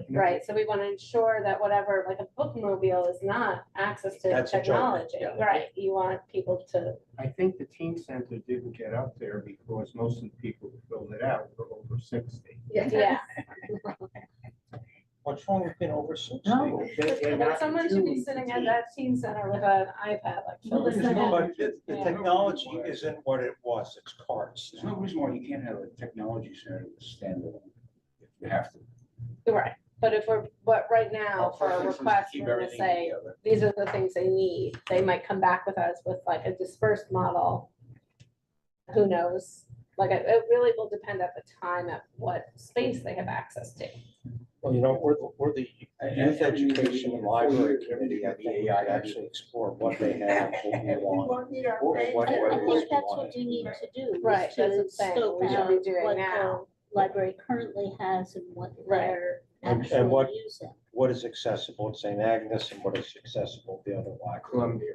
Right, so we want to ensure that whatever, like a bookmobile is not access to That's a joke, technology, yeah. right? You want people to, I think the teen center didn't get up there because most of the people who filled it out were over 60. yeah. What's wrong with being over 60? No, they're But not someone should be choosing sitting to at teach. that teen center with an iPad, like. No, fill this there's in. no- But the Yeah. technology isn't what it was, it's cards. There's no reason why you can't have a technology center that's standalone. If you have to. Right, but if we're, but right now, for a preference is to request, keep we're gonna everything say, together. these are the things they need, they might come back with us with like a dispersed model. Who knows, like, it really will depend at the time of what space they have access to. Well, you know, we're the youth education and library committee, I think we AI could actually explore what they have, what we want. What I it is think we that's want. what we need to do. is Right, that's to what I'm saying, scope we should out be doing what now. the library currently has and what they're And actually what- using. What is accessible at St. Agnes and what is accessible at the other library? Columbia.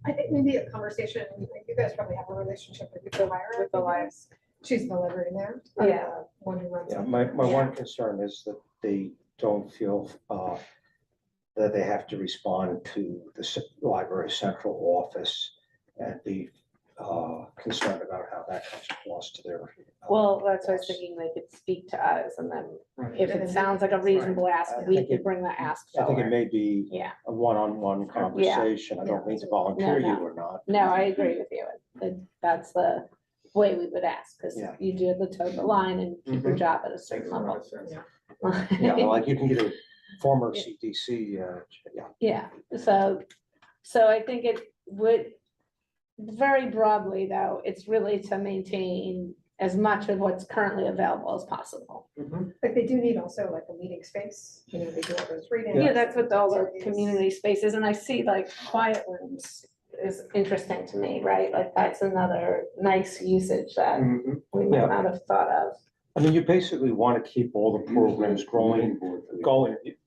I think maybe a conversation, like you guys probably have a relationship with the Myra. With Elias. She's the librarian there. Yeah. the One who runs. Yeah, it. my Yeah. one concern is that they don't feel that they have to respond to the library central office and be concerned about how that comes across to their. Well, that's what I was thinking, they could speak to us, and then if And it then sounds like a reasonable ask, I we think could it- bring the ask I think it forward. may be Yeah, a one-on-one conversation. I don't mean to volunteer No, you no. or not. no, I agree with you, that's the way we would ask, because Yeah. you do the toe the line and keep your Mhm. job at a certain Makes a lot level. of sense. Yeah, like you can get a former Yeah. CDC, yeah. Yeah, so I think it would, very broadly though, it's really to maintain as much of what's currently available as possible. Like they do need also like a meeting space, you know, they do all those readings. Yeah, that's what all the activities. community spaces, and I see like quiet rooms is interesting to me, right? Like that's another nice usage that Mhm. we might Yeah. not have thought of. I mean, you basically want to keep all the programs going,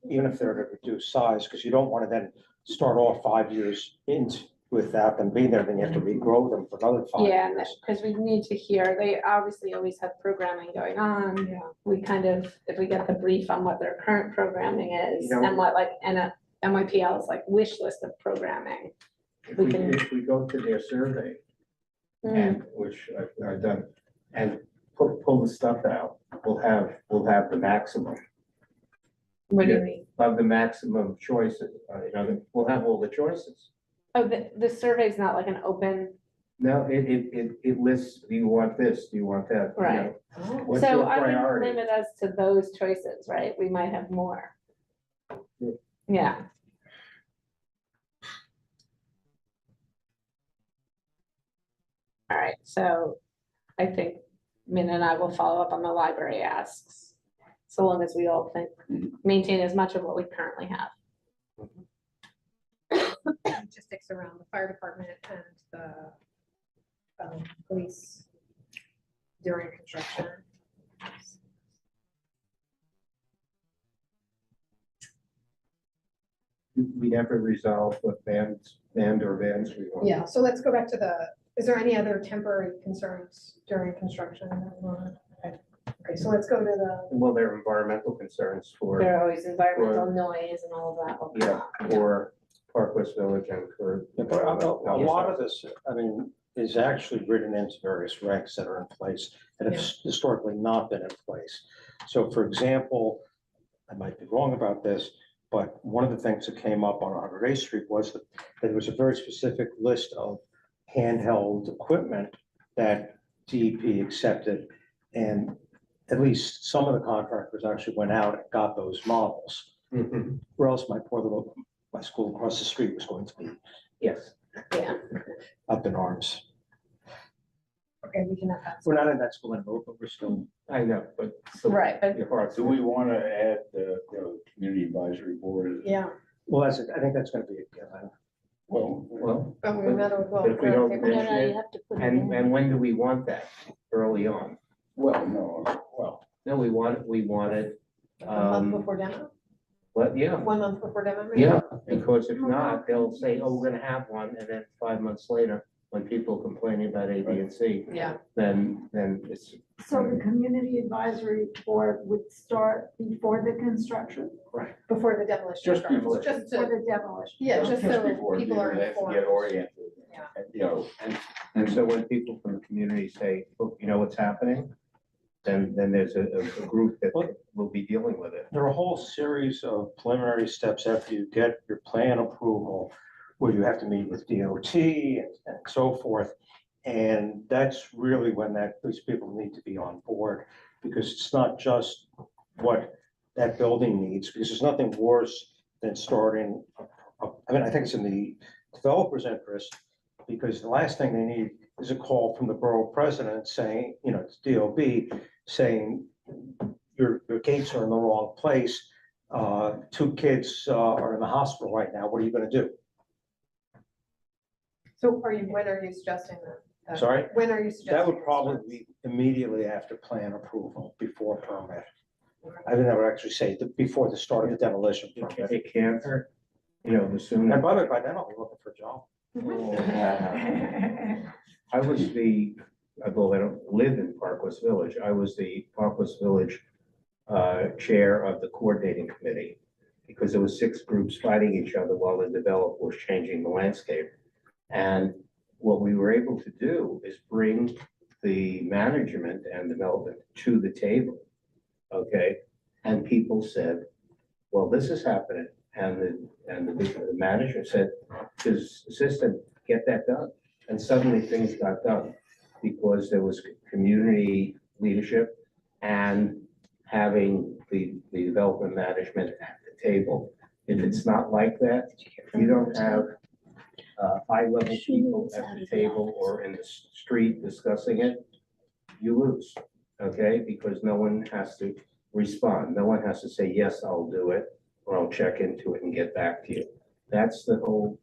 even if they're at a reduced size, because you don't want to then start off 5 years into without them being there, then you have to regrow them for another 5 Yeah, years. because we need to hear, they obviously always have programming going on. Yeah. We kind of, if we get the brief on what their current programming is You know- and what like, and a NYPL's like wish list of programming. If We we, can- if we go to their survey, Mm, and, which I've done, and pull the stuff out, we'll have the maximum What do you yeah. mean? of the maximum choices, you know, we'll have all the choices. Oh, the survey's not like an open, No, it lists, do you want this, do you want that? you Right. know, What's so your I would priority? limit us to those choices, right? We might have more. Yeah. All right, so I think Minna and I will follow up on the library asks. So long as we all think, maintain as much of what we currently have. Logistics around the fire department and the police during construction. We never resolved what band or bands we want. Yeah, so let's go back to is there any other temporary concerns during construction? Okay, so let's go to Well, there are environmental concerns for, There are always environmental noise and all of that. blah, blah, yeah, blah. for Park West Village and for. Yeah, but a lot of this, I mean, is actually written into various regs that are in place that have historically not been in place. So for example, I might be wrong about this, but one of the things that came up on 108th Street was that there was a very specific list of handheld equipment that DEP accepted. And at least some of the contractors actually went out and got those models. Mhm. Or else my poor little my school across the street was going to be Yes, Yeah. up in arms. Okay, we can have that. We're not in that school anymore, but we're still, I know, but. still, Right, but Your heart's. Do we want to add the community advisory board? Yeah, well, I think that's gonna be a given. Well, but we matter with but if we don't No, mention no, you it, have to put it and in. when do we want that? Early on? Well, no, well, No, we want it, a month um, before demo, but yeah. 1 month before demo. maybe? Yeah, because if not, they'll say, oh, we're gonna have one, and then 5 months later, when people complaining about A, B, and C, Yeah, then it's. So the community advisory board would start before the construction, before the demolition. Just starts, before. Just for to, the demolition. yeah, just so before, people are they have to informed. get oriented. Yeah. And, you know, And so when people from the community say, look, you know what's happening, then there's a group that will be dealing with it. There are a whole series of preliminary steps after you get your plan approval, where you have to meet with DOT and so forth. And that's really when these people need to be on board, because it's not just what that building needs, because there's nothing worse than starting, I mean, I think it's in the developer's interest, because the last thing they need is a call from the borough president saying, you know, it's DOB, saying your gates are in the wrong place. 2 kids are in the hospital right now. What are you gonna do? So when are you suggesting that? Sorry? When are you suggesting? That would it probably starts? be immediately after plan approval, before permit. I would never actually say before the start of the demolition permit. It can't hurt, you know, the sooner. And by the way, by then I'll be looking for a job. I was although I don't live in Park West Village, I was the Park West Village chair of the coordinating committee, because there was 6 groups fighting each other while the developer was changing the landscape. And what we were able to do is bring the management and development to the table, okay? And people said, well, this is happening, and the manager said, his assistant, get that done. And suddenly things got done, because there was community leadership and having the development management at the table. If it's not like that, if you don't have high-level people at the table or in the street discussing it, you lose, okay? Because no one has to respond. No one has to say, yes, I'll do it, or I'll check into it and get back to you. That's the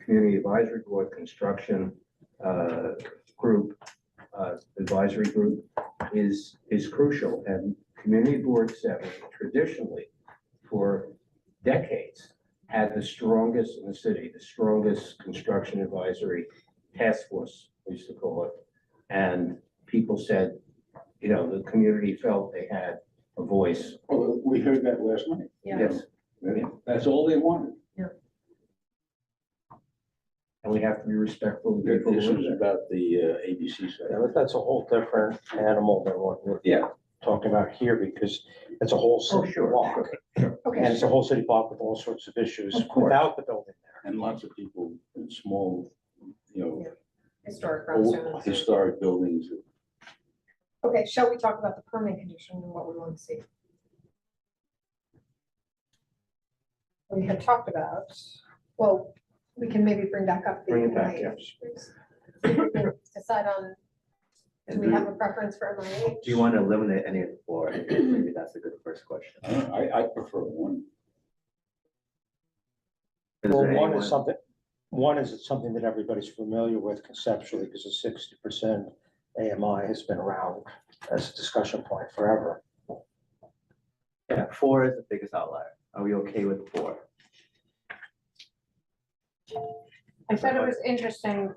community advisory board construction group, advisory group is crucial. And community board 7 traditionally for decades had the strongest in the city, the strongest construction advisory task force, we used to call it. And people said, you know, the community felt they had a voice. well, we heard that last night. Yeah. Yes, That's all they wanted. and we have to be respectful of people. This who was live about the ABC Yeah, side. but that's a whole different animal than what we're Yeah. talking about here, because it's a whole Oh, city sure, block. And Okay, it's a whole city block with all sorts of issues Of course. without the building there. And lots of people in small, you know, historic old brownstones. historic buildings. Okay, shall we talk about the permit condition and what we want to see? We had talked about, well, we can maybe bring back up the Bring it back, yeah. MIH. Decide on, do we have a preference for MIH? Do you want to eliminate any of the 4? Maybe that's a good first question. I prefer one. Is Well, there one anyone- is something that everybody's familiar with conceptually, because the 60% AMI has been around as a discussion point forever. Yeah, 4 is the biggest outlier. Are we okay with 4? I thought it was interesting,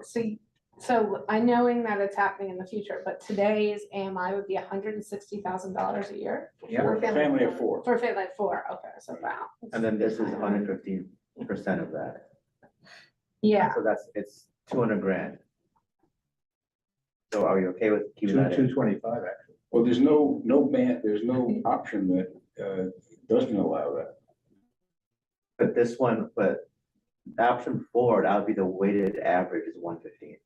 so I knowing that it's happening in the future, but today's AMI would be $160,000 a year Yeah, For a Family of 4. for family like 4, okay, so wow. And then this is 115% of that. Yeah, So it's 200 grand. So are you okay with keeping that in? 225 actually. Well, there's no ban, there's no option that doesn't allow that. But this one, but option 4, that would be the weighted average is 115.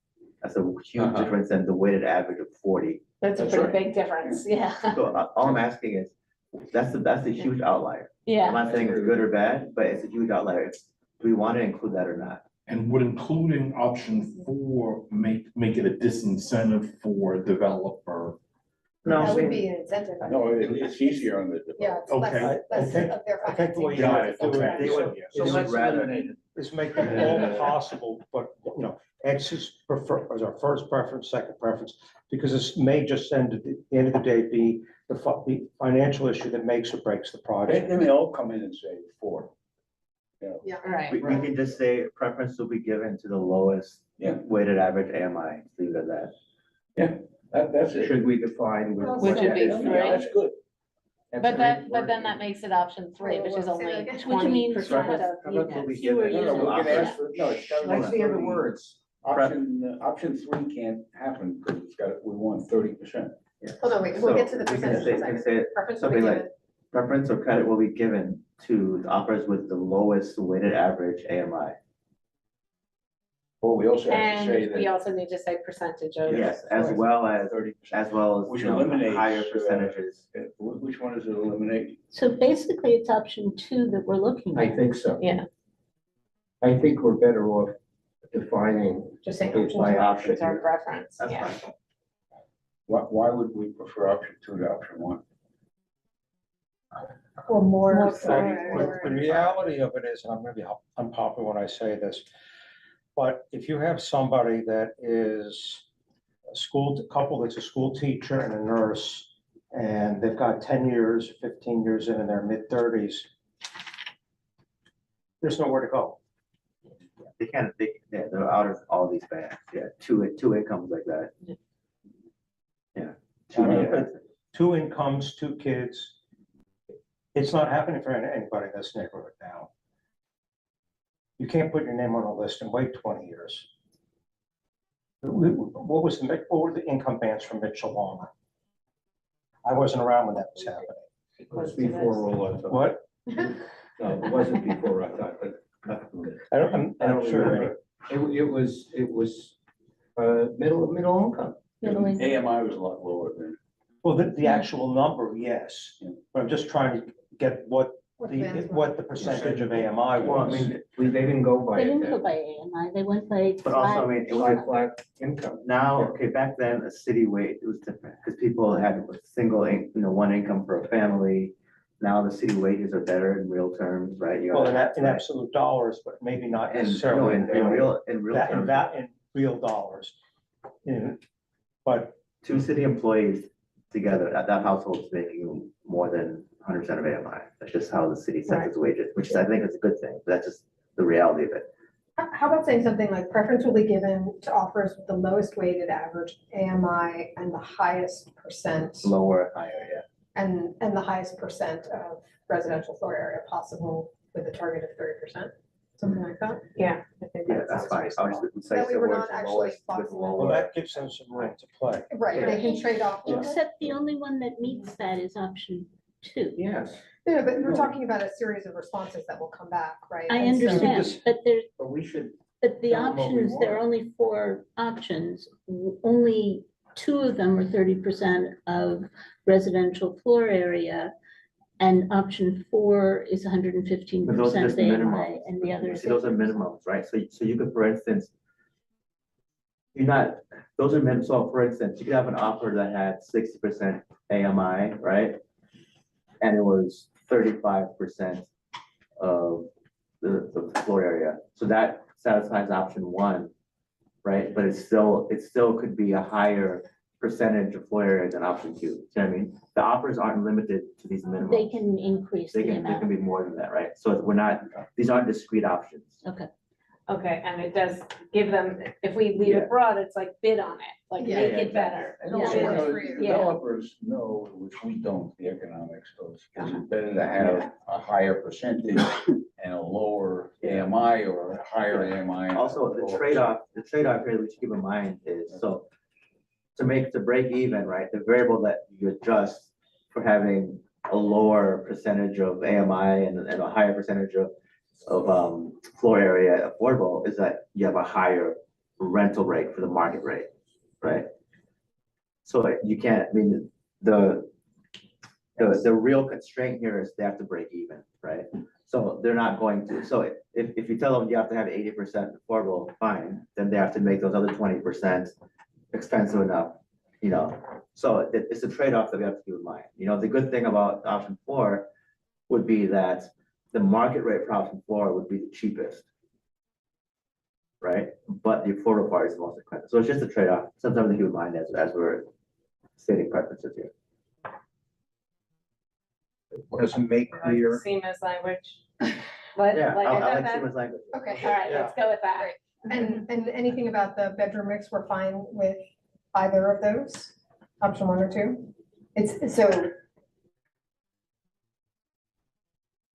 That's a huge difference than the weighted average of 40. that's a That's pretty right. big difference, yeah, So all I'm asking is, that's a huge outlier. I'm yeah. not saying it's good or bad, but it's a huge outlier. Do we want to include that or not? And would including option 4 make it a disincentive for developer? No, That would be an incentive. I No, think. it's easier on the. Yeah, it's Okay. less, I less think- of their I think the way financing. you do Okay. it They would- is they would rather- is make it all possible, but, you know, X is as our first preference, second preference, because this may just end at the end of the day be the financial issue that makes or breaks the They, project. they may all come in and say 4. Yeah. Right. We can just say preference will be given to the lowest Yeah. weighted average AMI, leave it at that. That's it. Should we define with? Well, Which would be Yeah, three. that's good. But then that makes it option 3, which is Say that only again. Which means 20% of How about units. will be Fewer given No, to no, we can offers? ask for, no, it's gotta What's be the other 30. words? Option 3 can't happen because it's got, we want 30%. Hold on, wait, we'll get to the So we can percentage say- in a can second. say Preference will be something like- given. Preference or credit will be given to the offers with the lowest weighted average AMI. But we also have to say And we that also need to say percentage of. Yes, as well as 30%. Which you know, eliminates, higher percentages. Which one does it eliminate? So basically, it's option 2 that we're looking I at. think so. Yeah. I think we're better off defining Just saying it option by 2 option. is our preference, That's yeah. fine. Why would we prefer option 2 to option 1? Or more. More The reality of it is, and I'm gonna be unpopular when I say this, but if you have somebody that is a couple that's a school teacher and a nurse, and they've got 10 years, 15 years in their mid-30s, there's nowhere to go. They can't, they're out of all these bands, two incomes like that. I mean, but 2 incomes, 2 kids. It's not happening for anybody in this neighborhood now. You can't put your name on a list and wait 20 years. What were the income bands from Mitchell Long? I wasn't around when that was happening. It was before all that. What? No, it wasn't before I thought, but. I'm sure. remember. It was, middle income. Middle income. AMI was a lot lower than. Well, the actual number, yes, but I'm just trying to get what the percentage of AMI Well, I was. mean, they didn't go by. They didn't go that. by AMI, they went by. But also, I mean, it was Flat income. now, okay, back then, a city wage, it was different, because people had a one income for a family. Now the city wages are better in real terms, right? You Well, have- in absolute dollars, but maybe not And, no, necessarily in real that, terms. in real dollars. But Two city employees together, that household's making more than 100% of AMI. That's just how the city sets its wages, which is, I think is a good thing. That's just the reality of it. How about saying something like preference will be given to offers with the lowest weighted average AMI and the highest percent Lower, higher, yeah. and the highest percent of residential floor area possible with a target of 30%, something like that? Yeah, I think Yeah, that that's sounds fine. reasonable. I'll just say That we were somewhere not the actually lowest with boxing it. well, lower. that gives them some room to play. Right, they can trade off. a little bit. Except the only one that meets that is option 2. Yes, Yeah, but we're talking about a series of responses that will come back, right? I And so- understand, but there's, but we should, but the Tell them what we options, there are want. only 4 options. Only 2 of them are 30% of residential floor area. And option 4 is 115% But those are just AMI, minimums. and the others. See, those are minimums, right? So you could, for instance, those are minimums. So for instance, you could have an offer that had 60% AMI, right? And it was 35% of the floor area. So that satisfies option 1, right? But it still could be a higher percentage of floor area than option 2. See what I mean? The offers aren't limited to these minimums. They can increase They the can amount. be more than that, right? So these aren't discrete options. Okay, and it does give them, if we leave Yeah. it broad, it's like bid on it, like Yeah, make yeah, it better. And Yeah. also, Works for you. developers know, which we don't, the economics of, is it better to have a higher percentage and a lower AMI or a higher AMI? and a Also, the lower trade-off here we should keep in mind is, so to break even, right, the variable that you adjust for having a lower percentage of AMI and a higher percentage of floor area affordable is that you have a higher rental rate for the market rate, right? So you can't, I mean, The real constraint here is they have to break even, right? So they're not going to, so if you tell them you have to have 80% affordable, fine, then they have to make those other 20% expensive enough, you know? So it's a trade-off that we have to keep in mind. You know, the good thing about option 4 would be that the market rate for option 4 would be the cheapest. Right? But the affordable part is the most expensive. So it's just a trade-off, something to keep in mind as we're stating preferences here. Doesn't make clear. Seema's language. What, Yeah, like, I I got like that? Seema's language. Okay. All right, let's go with that. And anything about the bedroom mix, we're fine with either of those, option 1 or 2? It's, so,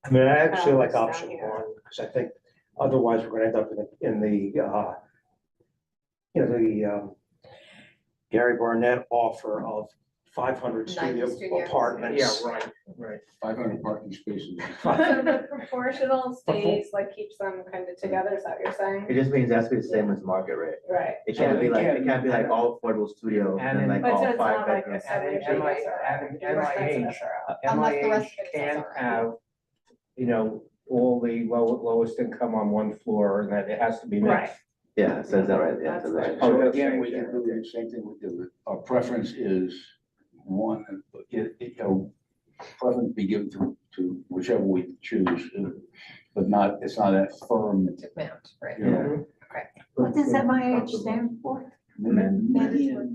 I mean, I actually like it's down option here. 1, because I think otherwise we're gonna end up in the Gary Barnett offer of 500 90 studios. apartments. Yeah, right. 500 parking spaces. So the proportional stays, like keeps them kind of together, is that what you're It saying? just means it has to be the same as market rate. Right. It can't be like, it again, can't be like all affordable studio and and then- like But so all it's 5 not like a bedrooms. subdivision or NIH, Unless the rest MIH of it is can SRA. have, you know, all the lowest income on one floor, and that it has to be Right. mixed. Yeah, it says that right, yeah, it That's says that. right. So Oh, again, okay, we can do the same thing we do. Our preference is one, you know, preference be given to whichever we choose, but not, it's not a firm. Mount, right? Yeah. What does MIH stand for? Mandatory.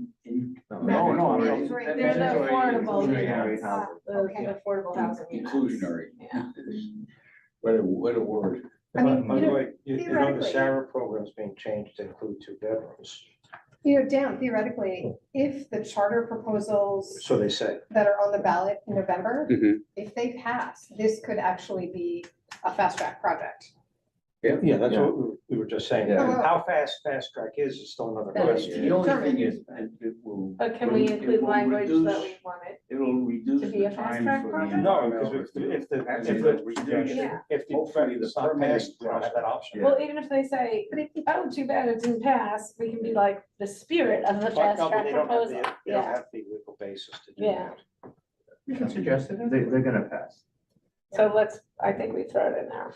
No, no, Mandatory. They're the affordable Inclusionary units, housing. the Okay. affordable housing units. inclusionary. Yeah. What a word. I mean, By you the know, way, you know, the theoretically- Sarah program's being changed to include 2 bedrooms, Dan, theoretically, if the charter proposals so they say. that are on the ballot in November, Mhm. if they pass, this could actually be a fast track project. Yeah, that's Yeah. what we were just saying. Yeah. How fast track is still another That is question. The only Determined. thing is, it will. But can we it include will language that reduce- we wanted? It'll reduce to be the a fast time track for the. project? No, because environmental if the, Actually, if it'll the, reduce- Yeah. if the, Hopefully the it's not permitting passed, we don't have that option. Well, even if they say, oh, too bad it didn't pass, we can be like, the spirit of the But fast no, but track they don't have proposal. the, they don't Yeah, have the legal basis to do Yeah. that. You can suggest it. They're gonna pass. so I think we throw it in there.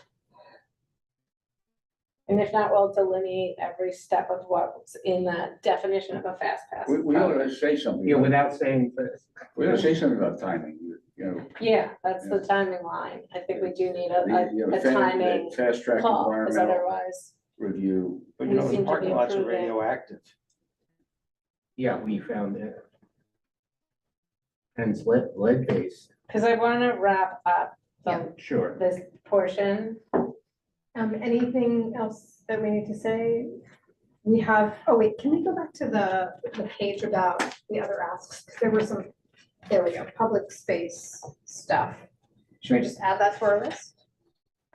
And if not, we'll delineate every step of what's in the definition of a fast pass. We ought to say something. Yeah, without saying, We ought to say something about timing, you know. Yeah, that's the timing line. I think we do need the, you know, a timing Fast track call, because environmental otherwse, review. But We you know, seem the to parking be lots are improving. radioactive. yeah, we found it. And it's lead-based. because I want to wrap up Sure. this portion. Anything else that we need to say? We have, oh wait, can we go back to the page about the other asks? 'Cause there were some, there we go, public space stuff. Should we just add that to our list?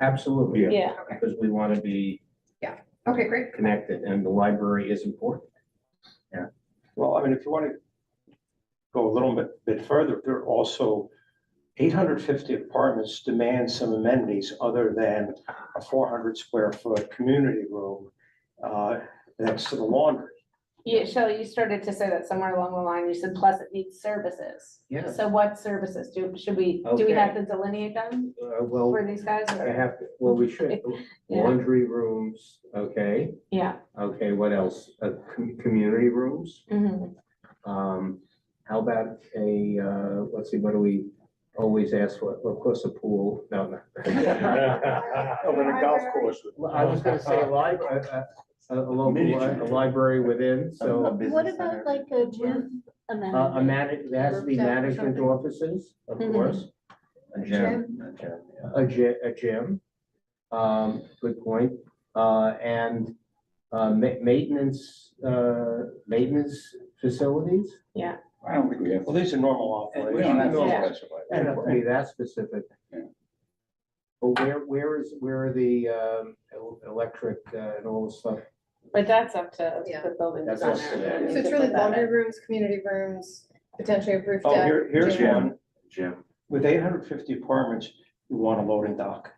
Absolutely. Yeah, Because we want to be Okay, great. connected, and the library is important. Well, I mean, if you want to go a little bit further, there are also 850 apartments demand some amenities other than a 400 square foot community room next to the laundry. yeah, Shelley, you started to say that somewhere along the line, you said plus it needs services. Yes. So what services should we, do we have to delineate them Well, for these guys? I or- have, well, we should, Yeah. laundry rooms, okay, Yeah. okay, what else? Community rooms, Mhm. how about a, let's see, what do we always ask for? Of course, a pool, no, no. Over the golf course. Well, I was gonna say a library, a local, a library within, so, What about like a gym amenity? there has to be Rooftop or management something? offices, of Mhm. course, A gym. a gym. Good point, and, maintenance facilities. I don't think we have. Well, these are normal We don't have operations. to Yeah. specify. Doesn't have to be that specific. Yeah. But where are the, electric, and all the stuff? But that's up to Yeah. the building That's up to designer. them. We So it's can really put that laundry in. rooms, community rooms, potentially a roof Oh, deck. here's gym. one. Gym. With 850 apartments, you want a loading dock.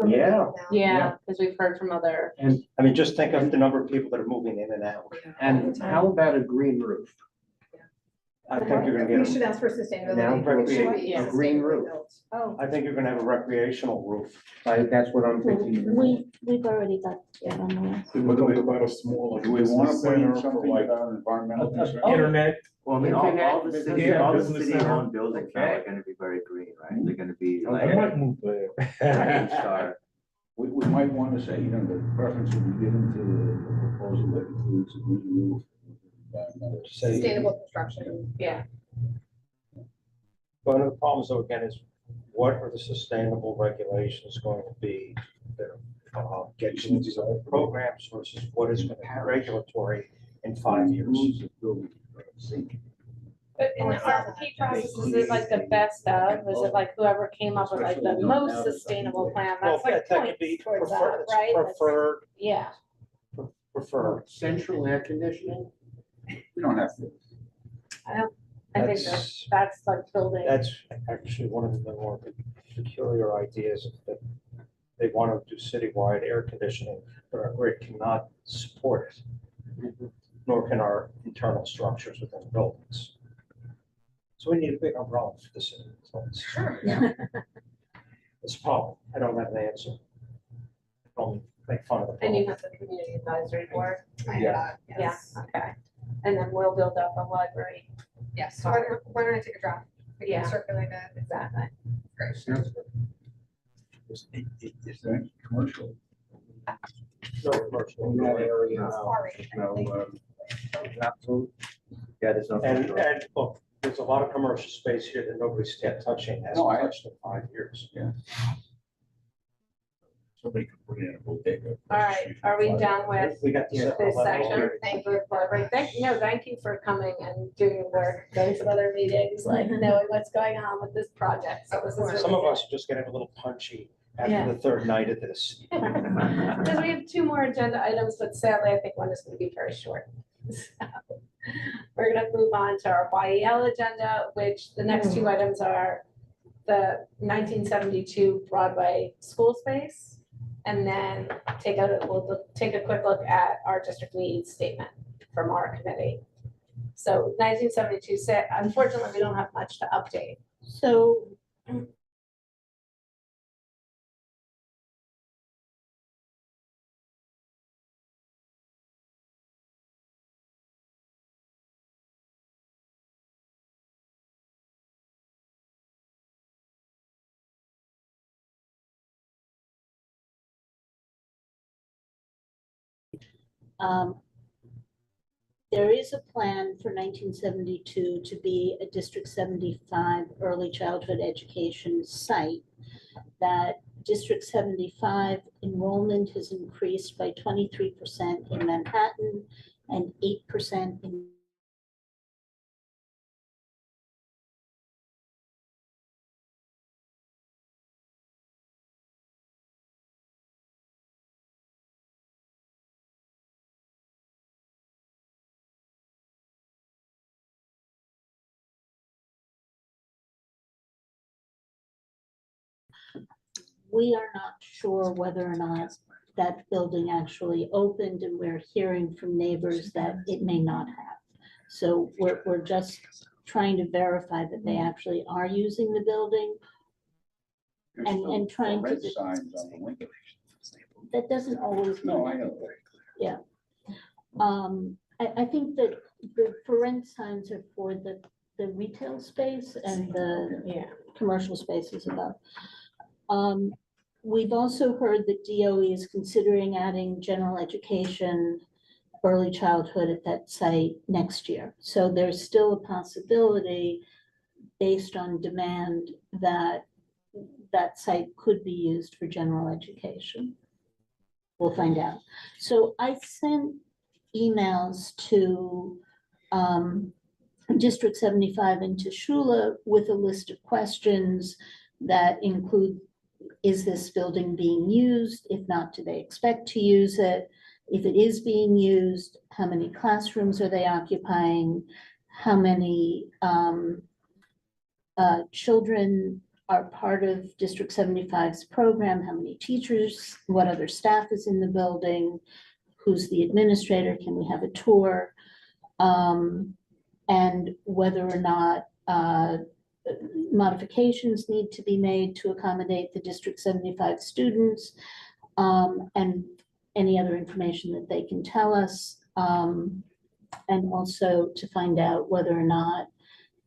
Yeah. Yeah, because we've heard from other, I mean, just think of the number of people that are moving in and out. And how about a green roof? I think you're gonna We get, should ask for sustainability. Now, It should recre- be a green sustainably roof. built. Oh, I think you're gonna have a recreational roof. That's what I'm thinking. We've already got that on the list. We talked about a small, like, Do we want business to put in center for something like about environmental concern? internet? Well, I mean, all the Internet, city, yeah, all the business city-owned center. buildings now are gonna be very green, right? They're gonna be I like might move there. A-star. We might want to say, you know, the preference will be given to the proposal that includes a green roof. Sustainable construction. yeah. One of the problems though, again, is what are the sustainable regulations going to be that get you into the programs versus what is going to be regulatory in 5 years? But in the RFP process, is it like the best of, is it like whoever came up with like the most sustainable plan, that's like that could be points towards that, preferred, it's right? That's- preferred, Yeah, preferred. Central air conditioning? We don't have to. I think that's like building. That's actually one of the more peculiar ideas that they want to do citywide air conditioning, but our grid cannot support it. Nor can our internal structures within buildings. So we need a big umbrella for the city. It's a problem. I don't have an answer. Don't make fun of the And you problem. have the community advisory board? Yeah. Yeah, okay. And then we'll build up a library. Yes, so why don't I take a draft? We can Yeah. circulate it. Exactly. Great. Is there any commercial? No commercial. In that area. Sorry. Not food? Yeah, there's no. And look, there's a lot of commercial space here that nobody's yet touching, hasn't No, I- touched in 5 years. Somebody could put in a bodega. All right, are we done with We got the. this section? Thank you, Barbara. Thank you for coming and doing your work, going to other meetings, like knowing what's going on with this project. So this is really Some of good. us are just getting a little punchy Yeah. after the third night of this. Because we have 2 more agenda items, but sadly, I think one is going to be very short. So, we're going to move on to our YEL agenda, which the next 2 items are the 1972 Broadway school space, and then we'll take a quick look at our district needs statement from our committee. So 1972 said, unfortunately, we don't have much to update. So there is a plan for 1972 to be a District 75 early childhood education site. That District 75 enrollment has increased by 23% in Manhattan and 8% in we are not sure whether or not that building actually opened, and we're hearing from neighbors that it may not have. So we're just trying to verify that they actually are using the building. There's And still trying to red do- signs on the window. That doesn't always No, mean I know. I think that the for rent signs are for the retail space and the Yeah. commercial spaces above. We've also heard that DOE is considering adding general education, early childhood at that site next year. So there's still a possibility, based on demand, that that site could be used for general education. We'll find out. So I sent emails to District 75 and to Shula with a list of questions that include, is this building being used? If not, do they expect to use it? If it is being used, how many classrooms are they occupying? How many children are part of District 75's program? How many teachers? What other staff is in the building? Who's the administrator? Can we have a tour? and whether or not modifications need to be made to accommodate the District 75 students, and any other information that they can tell us. And also to find out whether or not,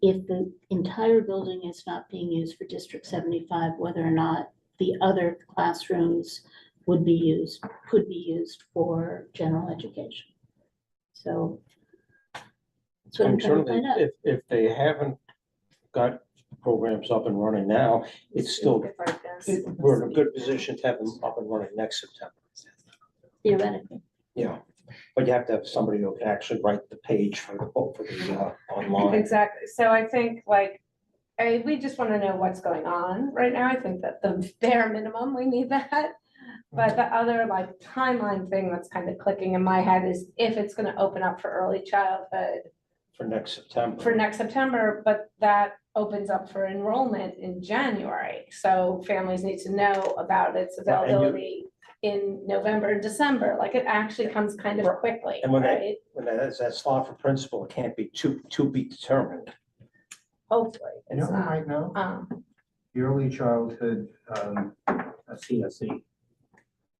if the entire building is not being used for District 75, whether or not the other classrooms could be used for general education. So that's what I'm And trying to certainly, find out. if they haven't got programs up and running now, it's still, we're in a good position to have them up and running next September. Theoretically. Yeah, but you have to have somebody who can actually write the page for the online. Exactly. So I think like, we just want to know what's going on right now. I think that the bare minimum, we need that. But the other like timeline thing that's kind of clicking in my head is if it's going to open up for early childhood For next September. for next September, but that opens up for enrollment in January. So families need to know about its Well, and you- availability in November and December. Like it actually comes kind of quickly, And when right? when that slot for principal, it can't be to be determined. Hopefully. You know It's who not. might know? The early childhood, CSE,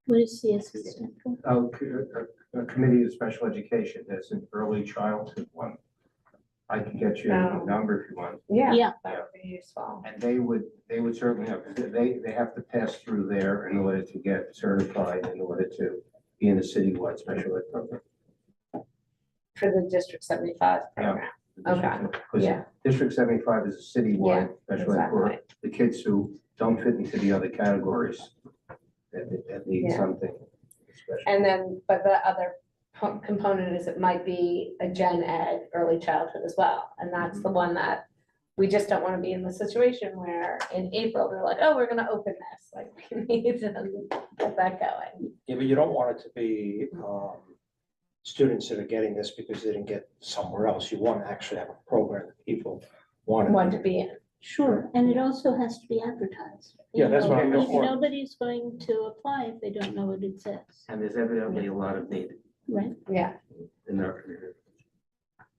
What is CSE stand for? a committee of special education, there's an early childhood one. I can get you a Oh. number if you want. Yeah, Yeah. that would be useful. And they would certainly know, because they have to pass through there in order to get certified, in order to be in a citywide special ed program. For the District 75 program. Okay, Because yeah. District 75 is a Yeah, citywide special ed for exactly. the kids who don't fit into the other categories that need Yeah. something special. And then, but the other component is it might be a gen ed early childhood as well. And that's the one that we just don't want to be in the situation where in April, they're like, oh, we're gonna open this. Like, we need to get that going. Yeah, but you don't want it to be students that are getting this because they didn't get somewhere else. You want to actually have a program that people want. Want to be in. Sure, and it also has to be advertised. Yeah, that's what I'm You know, looking for. Nobody's going to apply if they don't know it exists, And there's evidently a lot of need right? Yeah, in our community.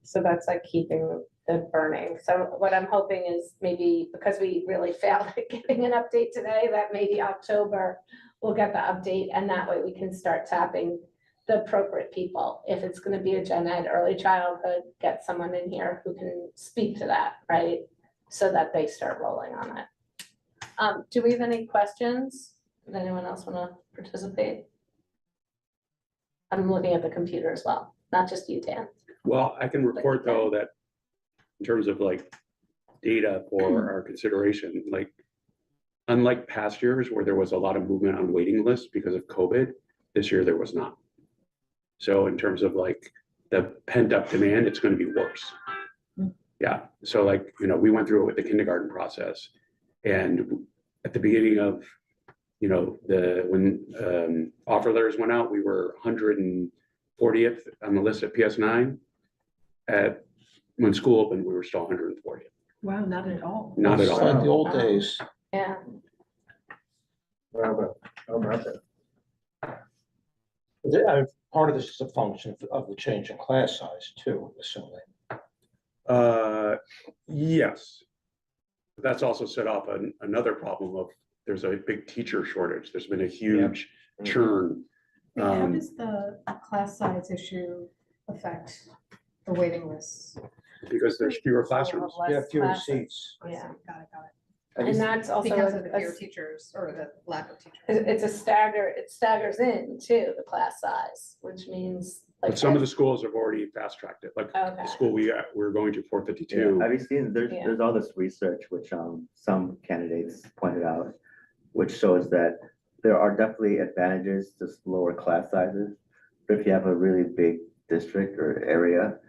so that's like keeping the burning. So what I'm hoping is maybe because we really failed at getting an update today, that maybe October we'll get the update and that way we can start tapping the appropriate people. If it's gonna be a gen ed early childhood, get someone in here who can speak to that, right? So that they start rolling on it. Do we have any questions? Does anyone else wanna participate? I'm looking at the computer as well, not just you, Dan. Well, I can report though that in terms of like data for our consideration, like unlike past years where there was a lot of movement on waiting lists because of COVID, this year there was not. So in terms of like the pent up demand, it's going to be worse. Yeah, so like, you know, we went through it with the kindergarten process and at the beginning of, you know, when offer letters went out, we were 140th on the list at PS9. When school opened, we were still 140th. Wow, not at all. Not at It's all. like the old days. Yeah, How about that? Part of this is a function of the change in class size too, assuming. Yes. That's also set off another problem of there's a big teacher shortage. There's been a huge churn. How does the class size issue affect the waiting lists? Because there's fewer classrooms. You have fewer seats. yeah. Got it. And that's also, Because of the a- fewer teachers or the lack of teachers. it's a stagger, it staggers in too, the class size, which means like. But some of the schools have already fast tracked it, like Okay. the school we're going to 452. Have you seen, Yeah. there's all this research which some candidates pointed out, which shows that there are definitely advantages to lower class sizes. But if you have a really big district or area,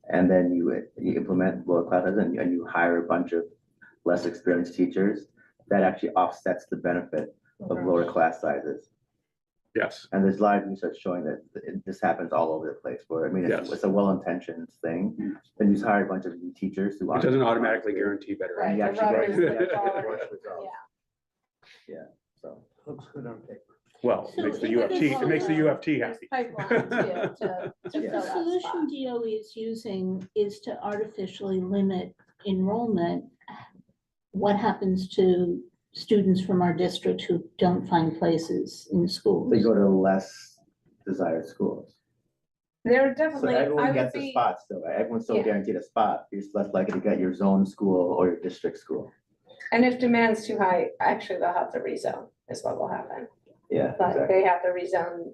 and then you implement lower class sizes and you hire a bunch of less experienced teachers, that actually offsets the benefit of lower class sizes. Yes, And there's a lot of research showing that this happens all over the place, where, I mean, Yes. it's a well-intentioned thing. Then you just hire a bunch of new teachers who it aren't. doesn't automatically guarantee better. Right, you the actually rubber get- is the you actually quality, Rush results. yeah. So. Looks good on paper. Well, it So makes the if UFT, this, it makes the UFT There's happy. pipeline too, to If fill the that spot. solution DOE is using is to artificially limit enrollment, what happens to students from our district who don't find places in schools? They go to less desired schools. There are So definitely, I everyone would gets a be, spot still, right? Everyone's still Yeah. guaranteed a spot. You're just less likely to get your zone school or your district school. and if demand's too high, actually they'll have to rezone is what will happen. Yeah, But exactly. they have to rezone.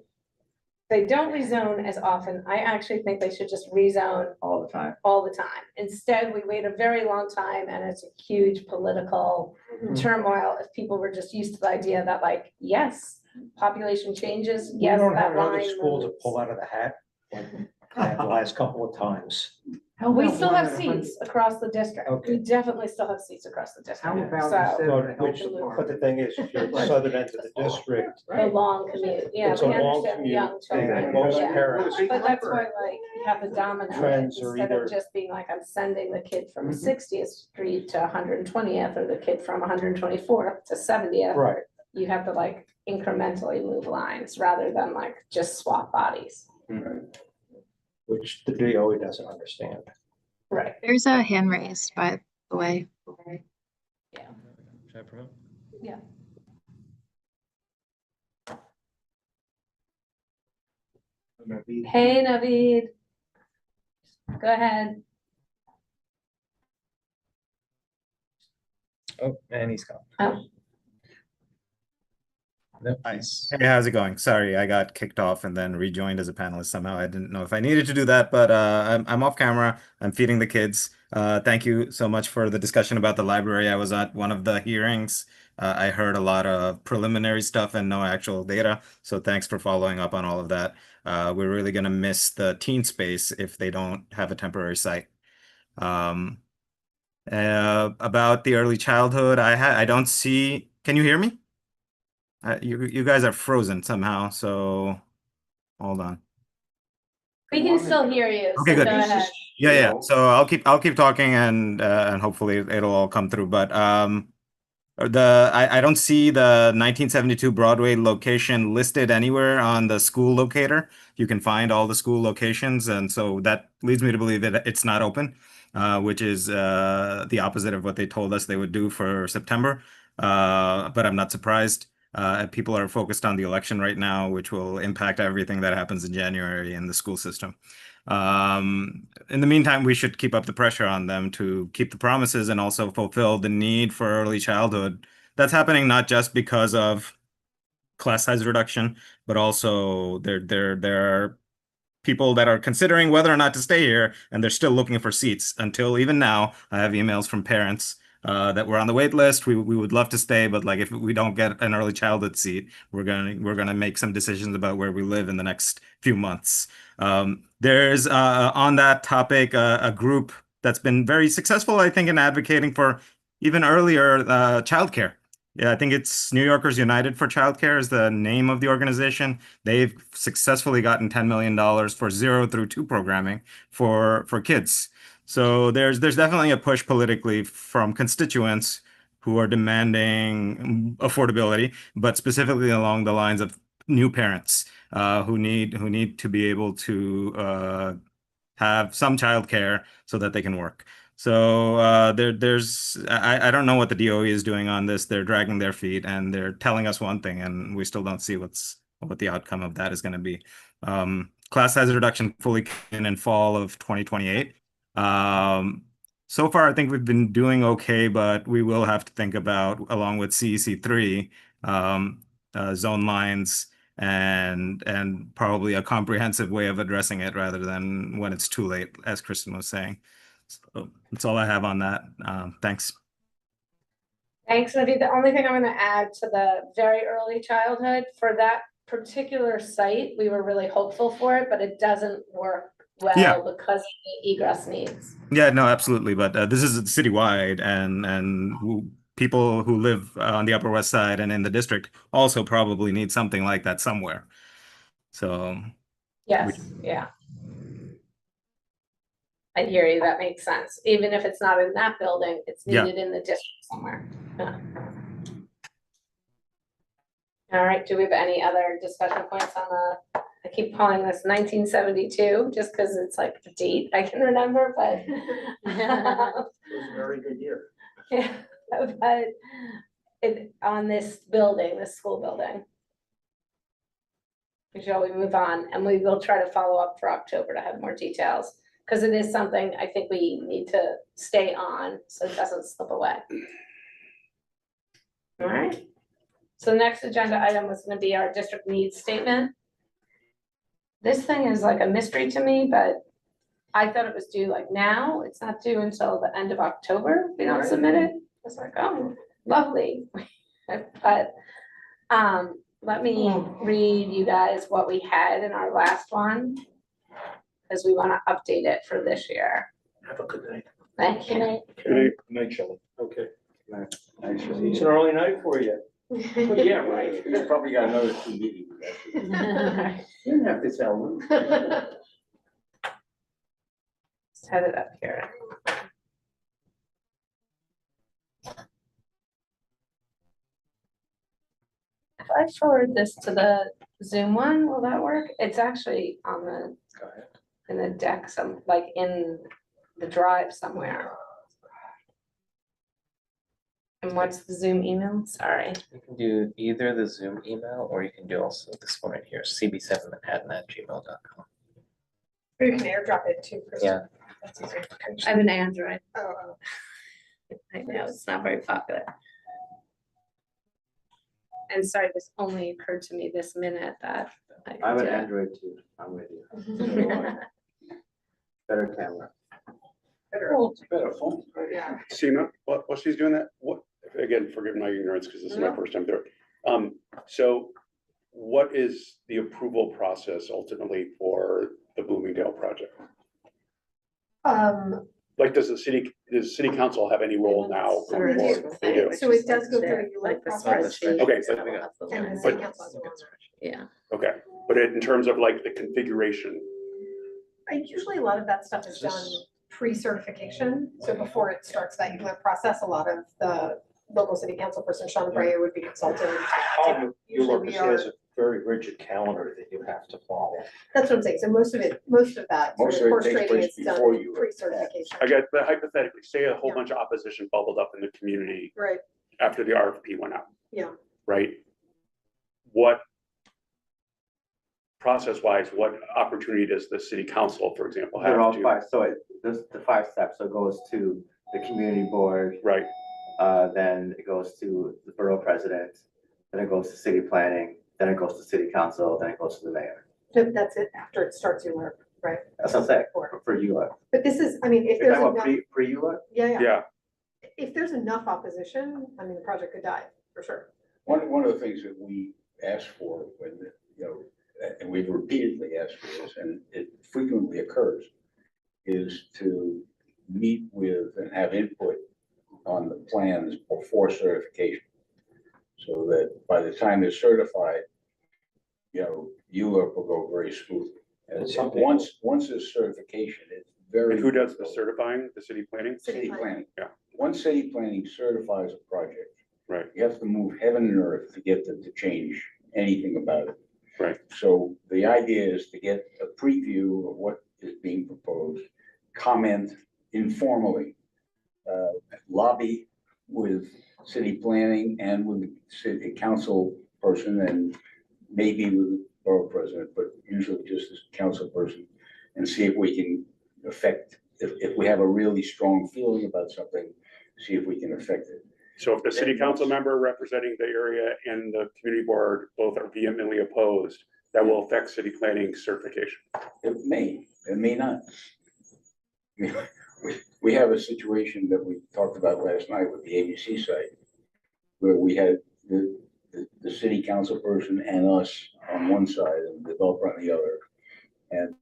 They don't rezone as often. I actually think they should just rezone All the time. all the time. Instead, we wait a very long time and it's a huge political turmoil if people were just used to the idea that like, yes, population changes, We yes, don't that have another line school to moves. pull out of the hat, like we had the last couple of times. We still have seats across the district. Okay. We definitely still have seats across the district. How about So, instead of But which, health but the thing is, if you're at the southern end of the district, the long commute, yeah, it's a we long understand the young commute, children, and most yeah. parents, But that's why like you have the domino Trends are instead either- of just being like, I'm sending the kid from Mhm. 60th Street to 120th or the kid from 124th to 70th. right, You have to like incrementally move lines rather than like just swap bodies. which the DOE doesn't understand. Right. There's a hand raised, by the way. Should I promote? Hey, Naveed. Go ahead. Oh, and he's gone. Oh. Nice. Hey, how's it going? Sorry, I got kicked off and then rejoined as a panelist somehow. I didn't know if I needed to do that, but I'm off camera. I'm feeding the kids. Thank you so much for the discussion about the library. I was at one of the hearings. I heard a lot of preliminary stuff and no actual data. So thanks for following up on all of that. We're really going to miss the teen space if they don't have a temporary site. About the early childhood, I don't see. Can you hear me? You guys are frozen somehow, so hold on. We can still hear you. Okay, so good. Go ahead. Yeah. So I'll keep talking and hopefully it'll all come through. But I don't see the 1972 Broadway location listed anywhere on the school locator. You can find all the school locations, and so that leads me to believe that it's not open, which is the opposite of what they told us they would do for September. But I'm not surprised. People are focused on the election right now, which will impact everything that happens in January in the school system. In the meantime, we should keep up the pressure on them to keep the promises and also fulfill the need for early childhood. That's happening not just because of class size reduction, but also there are people that are considering whether or not to stay here, and they're still looking for seats. Until even now, I have emails from parents that we're on the wait list. We would love to stay, but like if we don't get an early childhood seat, we're gonna make some decisions about where we live in the next few months. There's on that topic a group that's been very successful, I think, in advocating for even earlier childcare. Yeah, I think it's New Yorkers United for Childcare is the name of the organization. They've successfully gotten $10 million for 0 through 2 programming for kids. So there's definitely a push politically from constituents who are demanding affordability, but specifically along the lines of new parents who need to be able to have some childcare so that they can work. So I don't know what the DOE is doing on this. They're dragging their feet and they're telling us one thing, and we still don't see what the outcome of that is going to be. Class size reduction fully in fall of 2028. So far, I think we've been doing okay, but we will have to think about, along with CEC3, zone lines and probably a comprehensive way of addressing it rather than when it's too late, as Kristen was saying. So that's all I have on that. Thanks. Thanks, Naveed. The only thing I'm going to add to the very early childhood for that particular site, we were really hopeful for it, but it doesn't work well because of the egress needs. Yeah, no, absolutely. But this is citywide, and people who live on the Upper West Side and in the district also probably need something like that somewhere. So yes, yeah. I hear you. That makes sense. Even if it's not in that building, it's needed in the district somewhere. Yeah. All right, do we have any other discussion points on the, I keep calling this 1972, just because it's like the date I can remember, but. It was a very good year. Yeah, but on this building, this school building. Shall we move on? And we will try to follow up for October to have more details, because it is something I think we need to stay on, so it doesn't slip away. All right. So the next agenda item was gonna be our district needs statement. This thing is like a mystery to me, but I thought it was due like now. It's not due until the end of October. We don't submit it. It's like, oh, lovely. But, let me read you guys what we had in our last one, because we want to update it for this year. Have a good night. Thank you. Good night, Shelley. Okay. Nice. It's an early night for you. Yeah, right. You probably got another 2 meetings. You didn't have to tell them. Set it up here. If I forward this to the Zoom one, will that work? It's actually on the, Go ahead. in the deck, like in the drive somewhere. And what's the Zoom email? Sorry. You can do either the Zoom email, or you can do also this one right here, cb7@gmail.com. Or you can airdrop it too, Kristen. Yeah. That's easier. I have an Android. Oh, I know, it's not very popular. And sorry, this only occurred to me this minute that I I have could an do it. Android too, I'm with you. Oh. Better camera. It's better phone. yeah. Seema, while she's doing that, what, again, forgive my ignorance, because this is my first time through it. So what is the approval process ultimately for the Bloomingdale project? Like, does the city council have any role now going forward? They do. So it does go through a ULURP process. Okay, And the city council has one. Yeah. Okay, but in terms of like the configuration, Usually a lot of that stuff is done pre-certification. So before it starts that ULURP process, a lot of the local city council person, Sean Breyer, would be consulted. Usually we are, has a very rigid calendar that you have to follow. that's what I'm saying. So most of that Most sort of of it horse takes trading place is done before you. pre-certification. I guess, but hypothetically, say a whole Yeah. bunch of opposition bubbled up in the community Right, after the RFP went out. yeah. Right? What process-wise, what opportunity does the city council, for example, have They're all to? five, so there's the 5 steps, so it goes to the community board, Right, then it goes to the borough president, then it goes to city planning, then it goes to city council, then it goes to the mayor. That's it after it starts ULURP, right? That's what I'm saying, Or- for you. But this is, I mean, if You're there's talking about enough, pre-ULURP? yeah. yeah, If there's enough opposition, I mean, the project could die, for sure. One of the things that we asked for when, and we've repeatedly asked for this, and it frequently occurs, is to meet with and have input on the plans before certification. So that by the time they're certified, ULURP will go very smoothly. And once there's certification, it's very. and who does the certifying, the city planning? City planning. Yeah. Once city planning certifies a project. Right. You have to move heaven and earth to get them to change anything about it. Right. So the idea is to get a preview of what is being proposed, comment informally, lobby with city planning and with the city council person and maybe with the borough president, but usually just as council person, and see if we can affect, if we have a really strong feeling about something, see if we can affect it. So if the city council member representing the area and the community board both are vehemently opposed, that will affect city planning certification. It may not. We have a situation that we talked about last night with the ABC site, where we had the city council person and us on one side and the developer on the other. And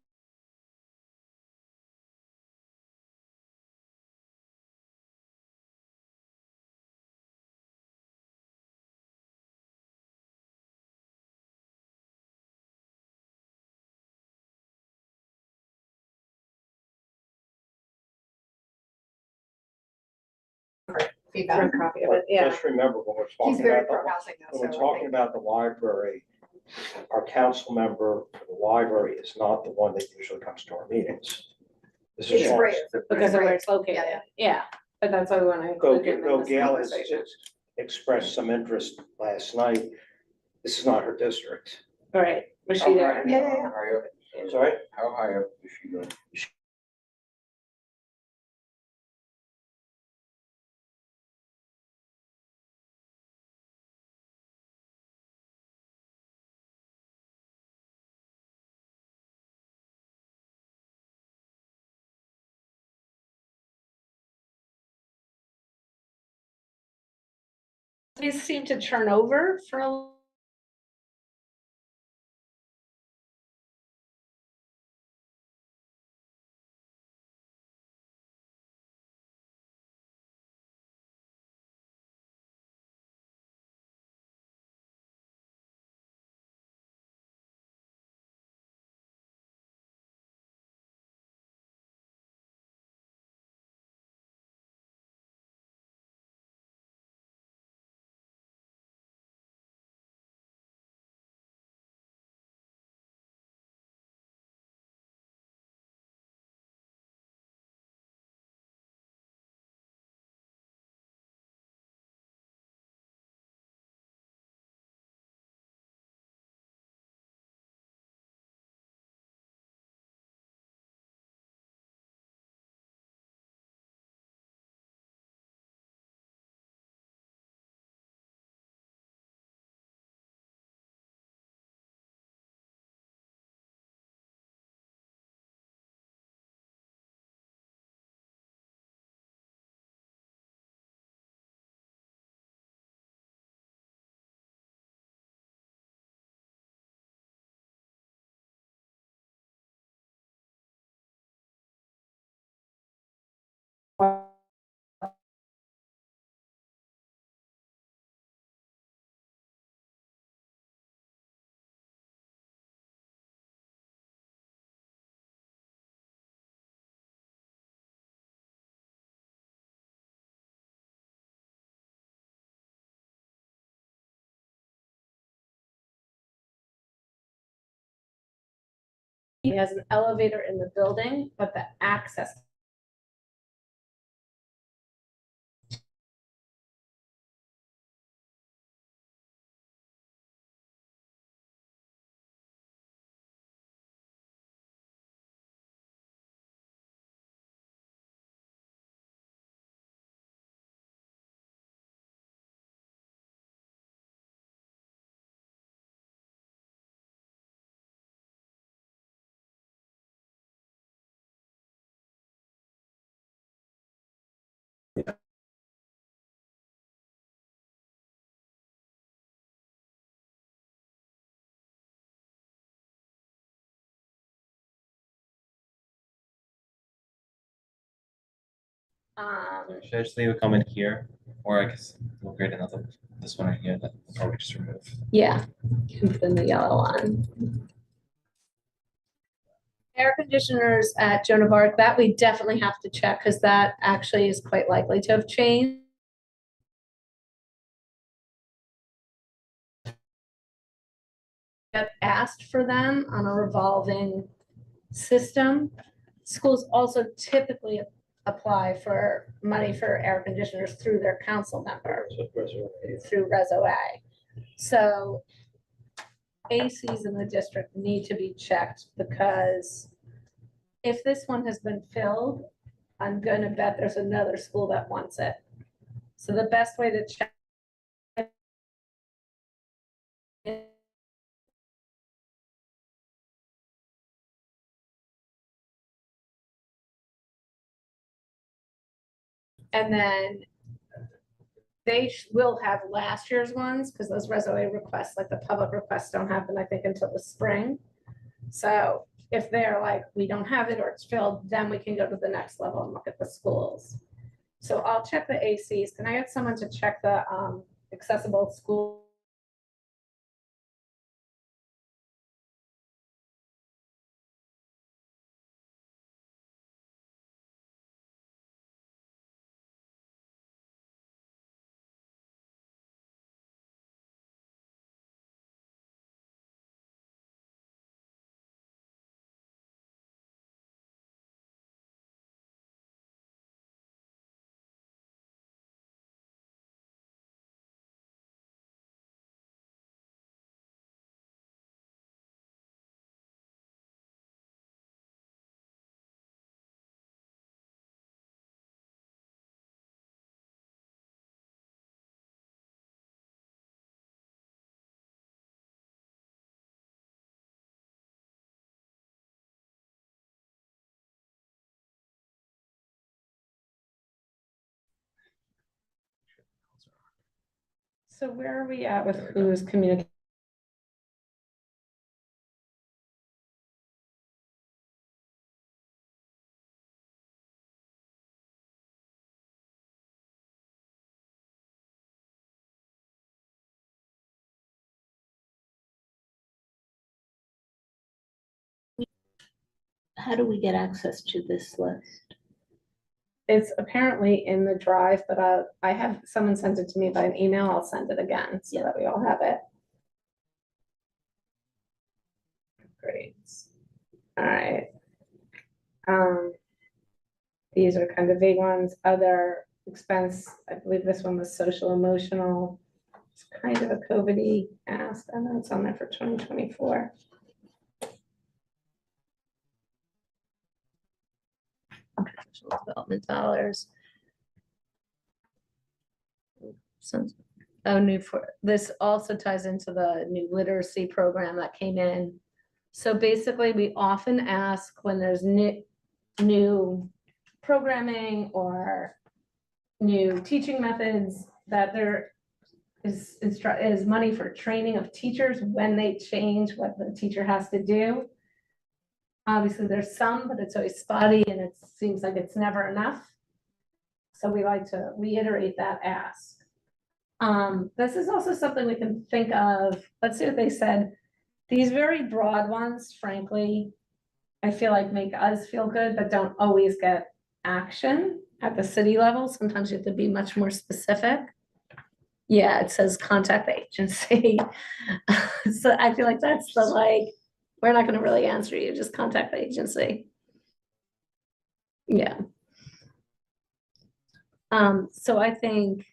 feedback copy of it, yeah. Just remember, when we're He's talking very about, pro-housing though, when we're so I talking think. about the library, our council member for the library is not the one that usually comes to our meetings. This is It's Sean. rare. Because of where it's Yeah, located, yeah. yeah, but that's why we wanna Go, include him in go this Gail has conversation. expressed some interest last night. This is not her district. All right, was she there? Yeah. Sorry? How high up does she go? These seem to turn over for a. He has an elevator in the building, but the access. Should I just leave a comment here? Or I guess we'll create another, this one right here that I'll probably just remove. Yeah, then the yellow one. Air conditioners at Joan of Arc, that we definitely have to check, because that actually is quite likely to have changed. Get asked for them on a revolving system. Schools also typically apply for money for air conditioners through their council member, through Reso A. So ACs in the district need to be checked, because if this one has been filled, I'm gonna bet there's another school that wants it. So the best way to check. And then they will have last year's ones, because those Reso A requests, like the public requests, don't happen, I think, until the spring. So if they're like, we don't have it or it's filled, then we can go to the next level and look at the schools. So I'll check the ACs. Can I get someone to check the accessible school? So where are we at with who's communicating? How do we get access to this list? It's apparently in the drive, but I have someone sent it to me by an email. I'll send it again so that we all have it. Great. All right. These are kind of vague ones. Other expense, I believe this one was social emotional. It's kind of a COVID-y ask. I know it's on there for 2024. Professional development dollars. This also ties into the new literacy program that came in. So basically, we often ask when there's new programming or new teaching methods that there is money for training of teachers when they change what the teacher has to do. Obviously, there's some, but it's always spotty and it seems like it's never enough. So we like to reiterate that ask. This is also something we can think of. Let's see what they said. These very broad ones, frankly, I feel like make us feel good, but don't always get action at the city level. Sometimes you have to be much more specific. Yeah, it says contact the agency. So I feel like that's the like, we're not gonna really answer you, just contact the agency. Yeah. So I think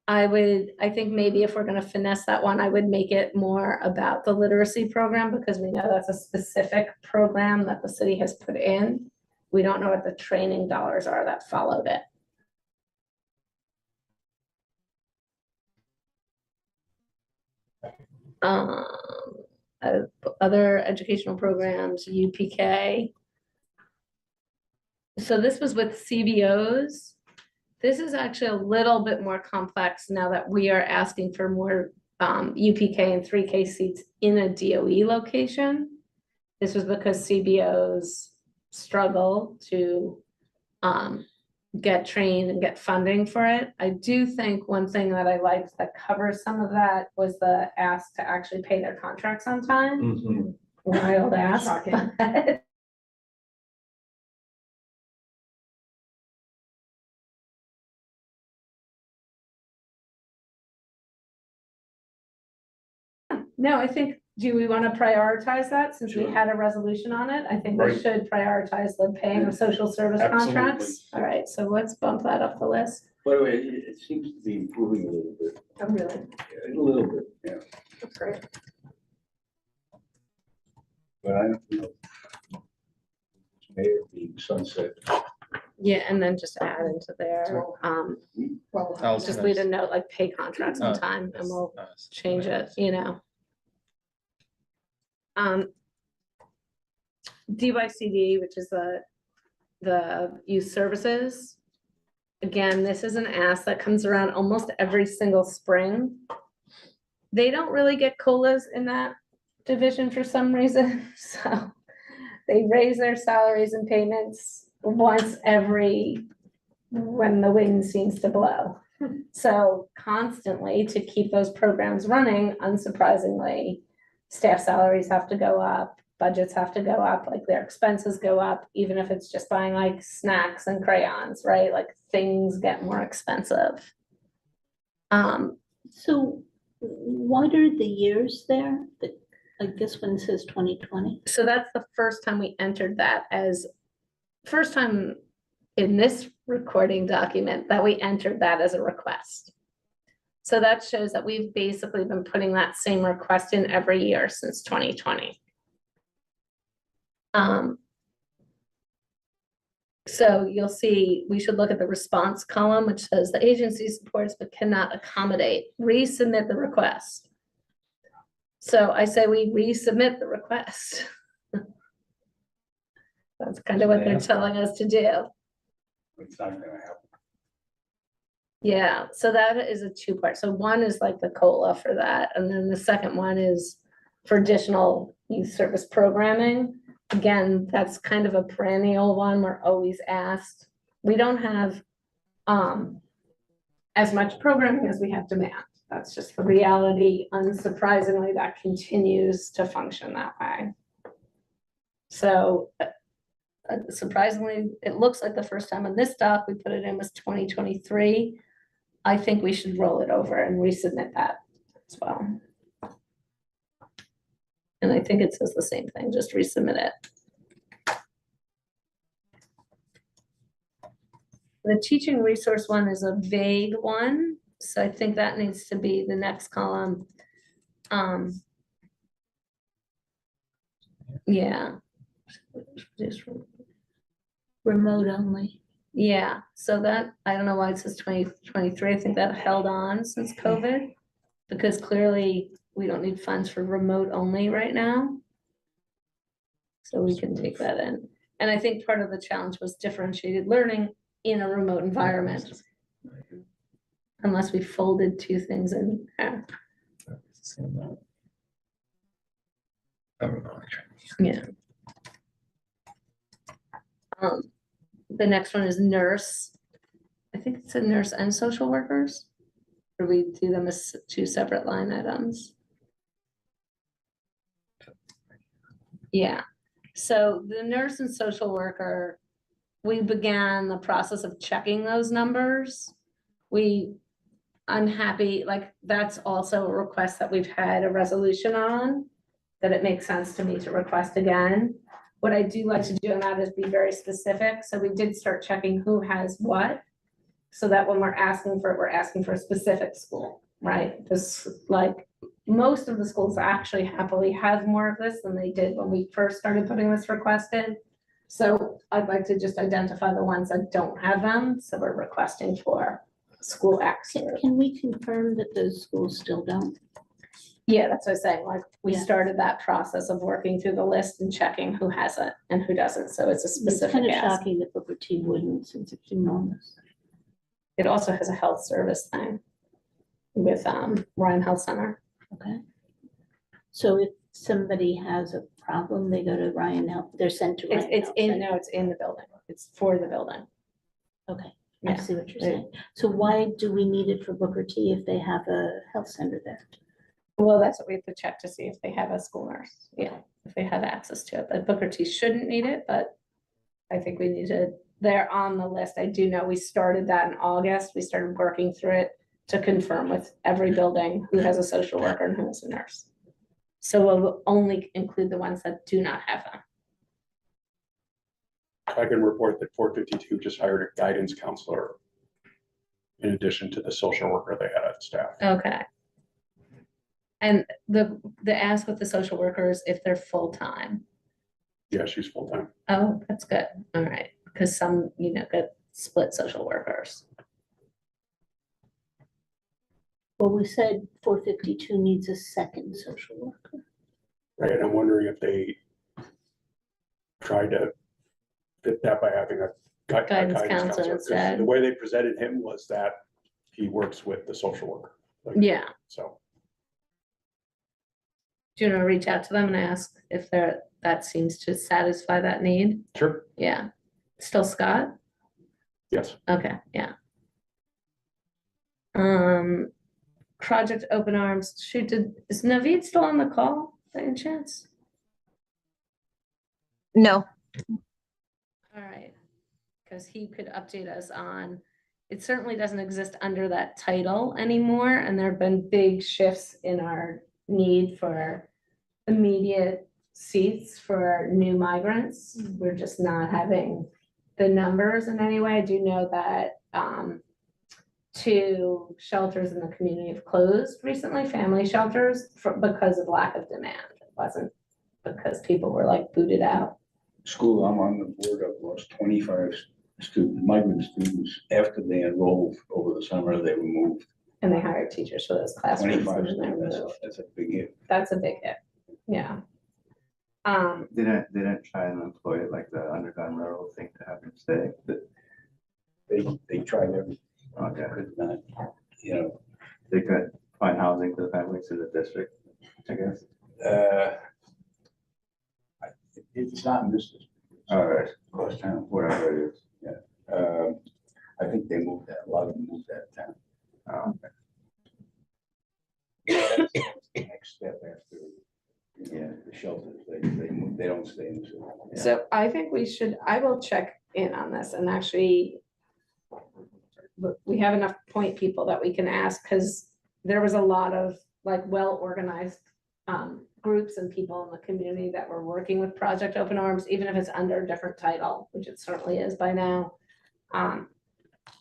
maybe if we're gonna finesse that one, I would make it more about the literacy program because we know that's a specific program that the city has put in. We don't know what the training dollars are that followed it. Other educational programs, UPK. So this was with CBOs. This is actually a little bit more complex now that we are asking for more UPK and 3K seats in a DOE location. This was because CBOs struggle to get trained and get funding for it. I do think one thing that I liked that covers some of that was the ask to actually pay their contracts on time. Mhm. Wild ask. But no, I think, do we want to prioritize that since we Sure. had a resolution on it? I think we Right. should prioritize the paying of social service Absolutely. contracts. All right, so let's bump that up the list. By the way, it seems to be improving a little bit, Oh, really? a little bit, yeah. That's great. But I don't know. Mayor being sunset. Yeah, and then just add into there, I'll just leave a note like pay contracts on Oh, time and we'll that's- change it, you know. DYCD, which is the youth services. Again, this is an ask that comes around almost every single spring. They don't really get COLAs in that division for some reason, so they raise their salaries and payments once when the wind seems to blow. So constantly to keep those programs running, unsurprisingly, staff salaries have to go up, budgets have to go up, like their expenses go up, even if it's just buying like snacks and crayons, right? Like things get more expensive. So what are the years there? Like this one says 2020. So that's the first time we entered that first time in this recording document that we entered that as a request. So that shows that we've basically been putting that same request in every year since 2020. So you'll see, we should look at the response column, which says the agency supports but cannot accommodate, resubmit the request. So I say we resubmit the request. That's kind of what they're telling us to do. It's not gonna happen. Yeah, so that is a two-part. So one is like the COLA for that, and then the second one is for additional youth service programming. Again, that's kind of a perennial one. We're always asked. We don't have as much programming as we have demand. That's just the reality. Unsurprisingly, that continues to function that way. So surprisingly, it looks like the first time on this doc we put it in was 2023. I think we should roll it over and resubmit that as well. And I think it says the same thing, just resubmit it. The teaching resource one is a vague one, so I think that needs to be the next column. Yeah. Remote only. Yeah, so that, I don't know why it says 2023, I think that held on since COVID, because clearly we don't need funds for remote only right now. So we can take that in. And I think part of the challenge was differentiated learning in a remote environment. Unless we folded two things in there. Yeah. The next one is nurse. I think it's a nurse and social workers. Or we do them as two separate line items. Yeah, so the nurse and social worker, we began the process of checking those numbers. I'm happy, like, that's also a request that we've had a resolution on, that it makes sense to me to request again. What I do like to do in that is be very specific. So we did start checking who has what, so that when we're asking for it, we're asking for a specific school, right? Because like most of the schools actually happily have more of this than they did when we first started putting this request in. So I'd like to just identify the ones that don't have them. So we're requesting for school X. Can we confirm that those schools still don't? Yeah, that's what I'm saying. Like we Yeah. started that process of working through the list and checking who has it and who doesn't. So it's a It's specific kind of ask. shocking that Booker T wouldn't, since it's enormous. It also has a health service thing with Ryan Health Center. Okay. So if somebody has a problem, they go to Ryan Health, they're sent to Ryan Health. It's in the building. It's for the building. Okay, I Yeah. see what you're saying. So why do we need it for Booker T if they have a health center there? Well, that's what we have to check to see if they have a school nurse. Yeah, if they have access to it. But Booker T shouldn't need it, but I think we need to, they're on the list. I do know we started that in August. We started working through it to confirm with every building who has a social worker and who has a nurse. So we'll only include the ones that do not have them. I can report that 452 just hired a guidance counselor in addition to the social worker they had at staff. Okay. And the ask with the social workers, if they're full-time. Yeah, she's full-time. Oh, that's good. All right, because some, get split social workers. Well, we said 452 needs a second social worker. Right, and I'm wondering if they tried to fit that by having a Guidance counselor counselor. 'Cause instead. The way they presented him was that he works with the social worker. Like, Yeah. So, Do you want to reach out to them and ask if that seems to satisfy that need? sure, Yeah. Still Scott? yes. Okay, yeah. Project Open Arms, is Naveed still on the call by any chance? No. All right, because he could update us on, it certainly doesn't exist under that title anymore, and there have been big shifts in our need for immediate seats for new migrants. We're just not having the numbers in any way. I do know that 2 shelters in the community have closed recently, family shelters, because of lack of demand. It wasn't because people were like booted out. School I'm on the board of lost 25 migrant students after they enrolled over the summer, they were moved. And they hired teachers for those classrooms. 25 and then they students, moved. that's a big hit. That's a big hit, yeah. They didn't try and employ like the underground railroad thing to have him stay. They tried everything. Okay, Could not, you know, they could find housing for the families in the district, I guess. it's not in this district. All right, Across town. wherever it is. I think they moved that, a lot of them moved that town. Oh, That's the next step after, you know, the shelters, they move, they don't stay in the city. So I think I will check in on this and actually we have enough point people that we can ask, because there was a lot of like well-organized groups and people in the community that were working with Project Open Arms, even if it's under a different title, which it certainly is by now.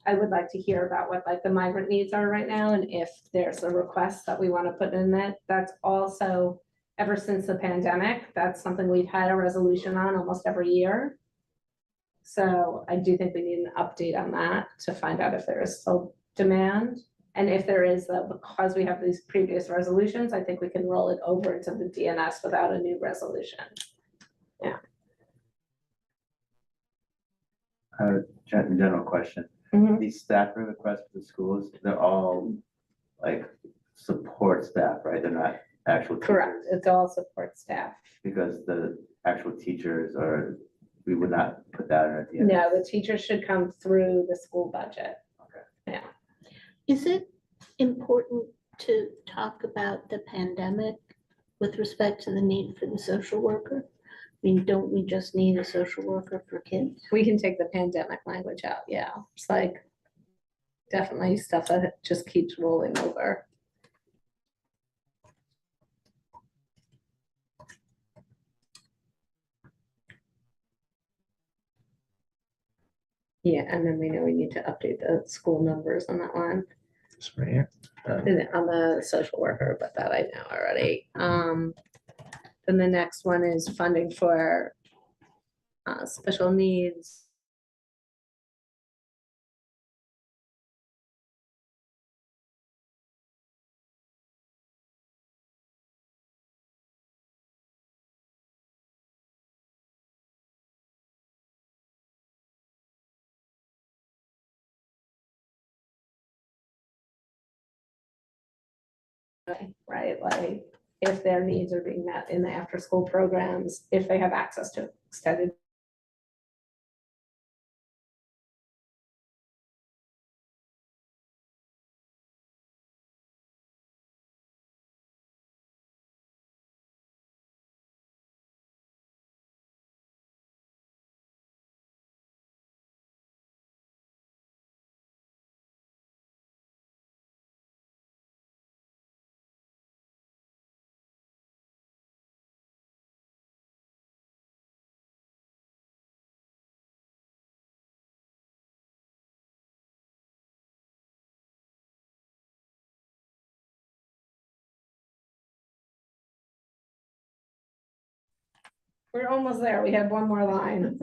I would like to hear about what like the migrant needs are right now, and if there's a request that we want to put in that. That's also, ever since the pandemic, that's something we've had a resolution on almost every year. So I do think we need an update on that to find out if there is still demand. And if there is, though, because we have these previous resolutions, I think we can roll it over into the DNS without a new resolution. Yeah. General question. Mhm. These staffing requests for the schools, they're all like support staff, right? They're not actual teachers. Correct, it's all support staff. Because the actual teachers are, we would not put that in our DNS. No, the teachers should come through the school budget. Okay. Yeah. Is it important to talk about the pandemic with respect to the need for the social worker? I mean, don't we just need a social worker for kids? We can take the pandemic language out, yeah. It's like definitely stuff that just keeps rolling over. Yeah, and then we know we need to update the school numbers on that one. This right here. On the social worker, but that I know already. Then the next one is funding for special needs. Right, like if their needs are being met in the after-school programs, if they have access to extended. We're almost there. We have one more line.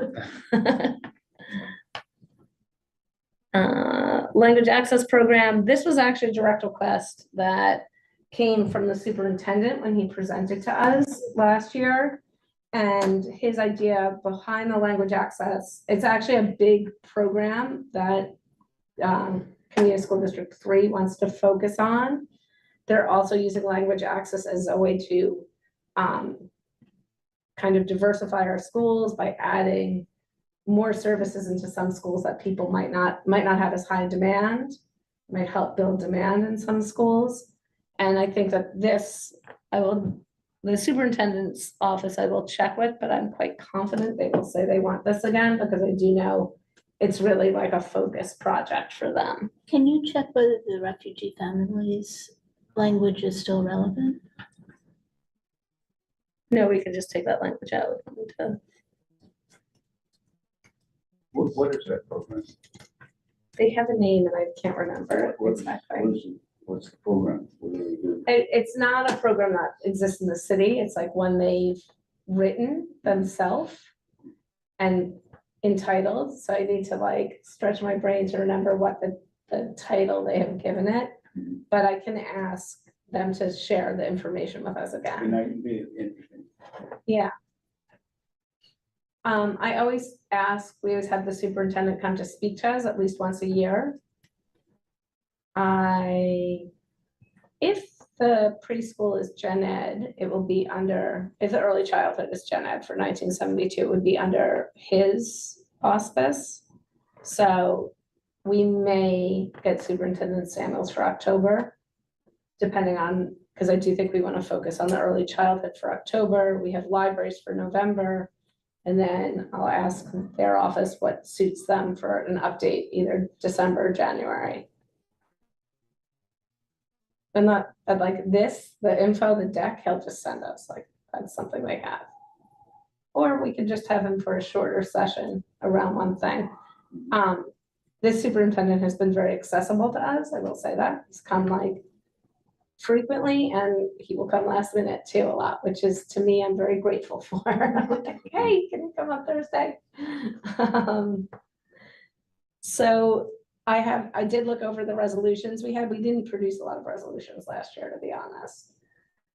Language access program. This was actually a direct request that came from the superintendent when he presented to us last year. And his idea behind the language access, it's actually a big program that Community School District 3 wants to focus on. They're also using language access as a way to kind of diversify our schools by adding more services into some schools that people might not have as high demand, might help build demand in some schools. And I think that the superintendent's office I will check with, but I'm quite confident they will say they want this again, because I do know it's really like a focus project for them. Can you check whether the refugee families language is still relevant? No, we can just take that language out. We don't need to. What is that program? They have a name and I can't remember What- exactly. What's the program? What do they do? It's not a program that exists in the city. It's like one they've written themselves and entitled. So I need to like stretch my brain to remember what the title they have given it. But I can ask them to share the information with us And again. that can be interesting. Yeah. I always ask, we always have the superintendent come to speak to us at least once a year. If the preschool is gen ed, it will be under, if the early childhood is gen ed for 1972, it would be under his auspice. So we may get Superintendent Samuels for October, depending on, because I do think we want to focus on the early childhood for October. We have libraries for November. And then I'll ask their office what suits them for an update, either December or January. And not, I'd like this, the info, the deck, he'll just send us, like, that's something they have. Or we could just have him for a shorter session around one thing. This superintendent has been very accessible to us, I will say that. He's come like frequently, and he will come last minute too a lot, which is, to me, I'm very grateful for. Like, hey, can you come on Thursday? So I did look over the resolutions we had. We didn't produce a lot of resolutions last year, to be honest.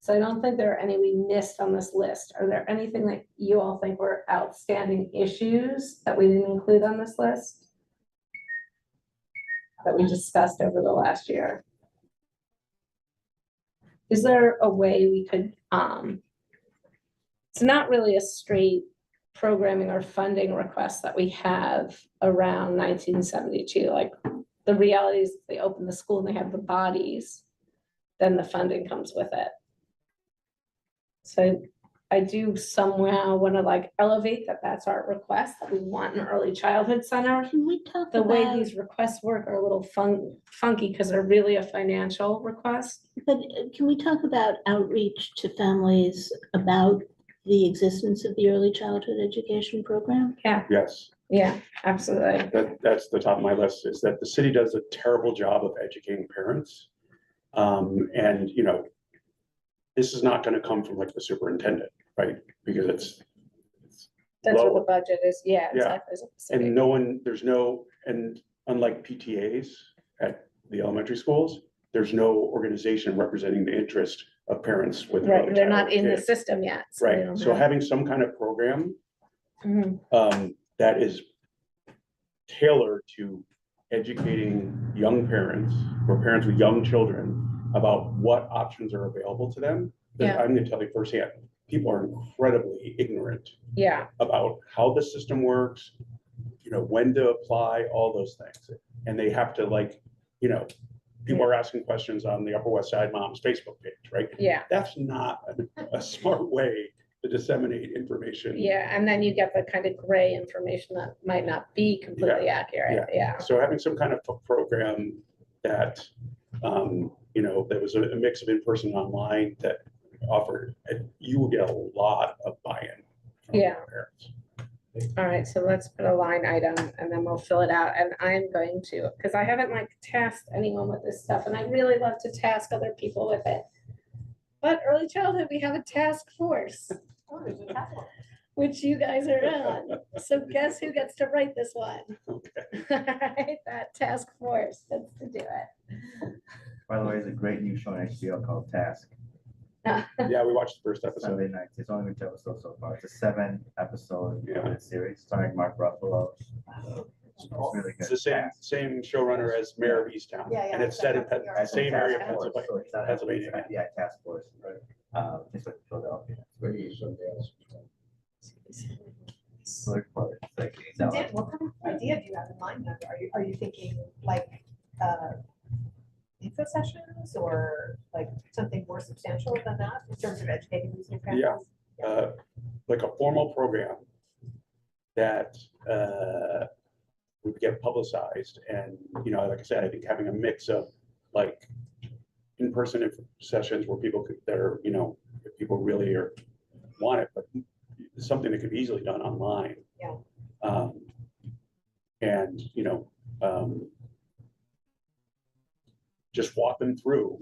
So I don't think there are any we missed on this list. Are there anything that you all think were outstanding issues that we didn't include on this list that we discussed over the last year? Is there a way we could, it's not really a straight programming or funding request that we have around 1972. Like, the reality is, if they open the school and they have the bodies, then the funding comes with it. So I do somehow want to like elevate that that's our request, that we want an early childhood center. Can we talk The way about, these requests work are a little funky because they're really a financial request. but can we talk about outreach to families about the existence of the early childhood education program? Yes, Yeah, absolutely. that's the top of my list, is that the city does a terrible job of educating parents. And, you know, this is not gonna come from like the superintendent, right? Because it's That's what the lower. budget is. Yeah, Yeah. exactly. And no one, and unlike PTAs at the elementary schools, there's no organization representing the interest of parents with. Right, early they're not childhood in the kids. system yet. So they Right, don't so have- having some kind of program Mhm. that is tailored to educating young parents or parents with young children about what options are available to them. Because Yeah. I'm gonna tell you firsthand, people are incredibly ignorant Yeah, about how the system works, you know, when to apply, all those things. And they have to, like, you know, people are asking questions on the Upper West Side Moms Facebook page, right? yeah, That's not a smart way to disseminate information. yeah. And then you get the kind of gray information that might not be completely accurate. Yeah. So having some kind of program that, you know, that was a mix of in-person and online that offered, you will get a lot of buy-in from Yeah. parents. All right, so let's put a line item and then we'll fill it out. And I'm going to, because I haven't like tasked anyone with this stuff, and I really love to task other people with it. But early childhood, we have a task force, which you guys are on. So guess who gets to write this one? Okay. All right, that task force gets to do it. By the way, there's a great new show on HBO called Task. Yeah, we watched the first episode. Sunday nights. It's only been 2 episodes so far. It's a 7-episode Yeah. series starring Mark Ruffalo. It's really It's good. the same showrunner as Mayor of Easttown. Yeah, yeah, And it's set in the same area of Task Force, Pennsylvania. so it's not- Pennsylvania. Yeah, Task Force. It's like Philadelphia. So look for it. It's like, it's out. Dan, what kind of idea do you have in mind? Then? Are you thinking like info sessions or like something more substantial than that in terms of educating these new families? Like a formal program that would get publicized, and, you know, like I said, I think having a mix of like in-person sessions where people could, that are, you know, if people really want it, but it's something that could be easily done online. Yeah. And, you know, just walk them through,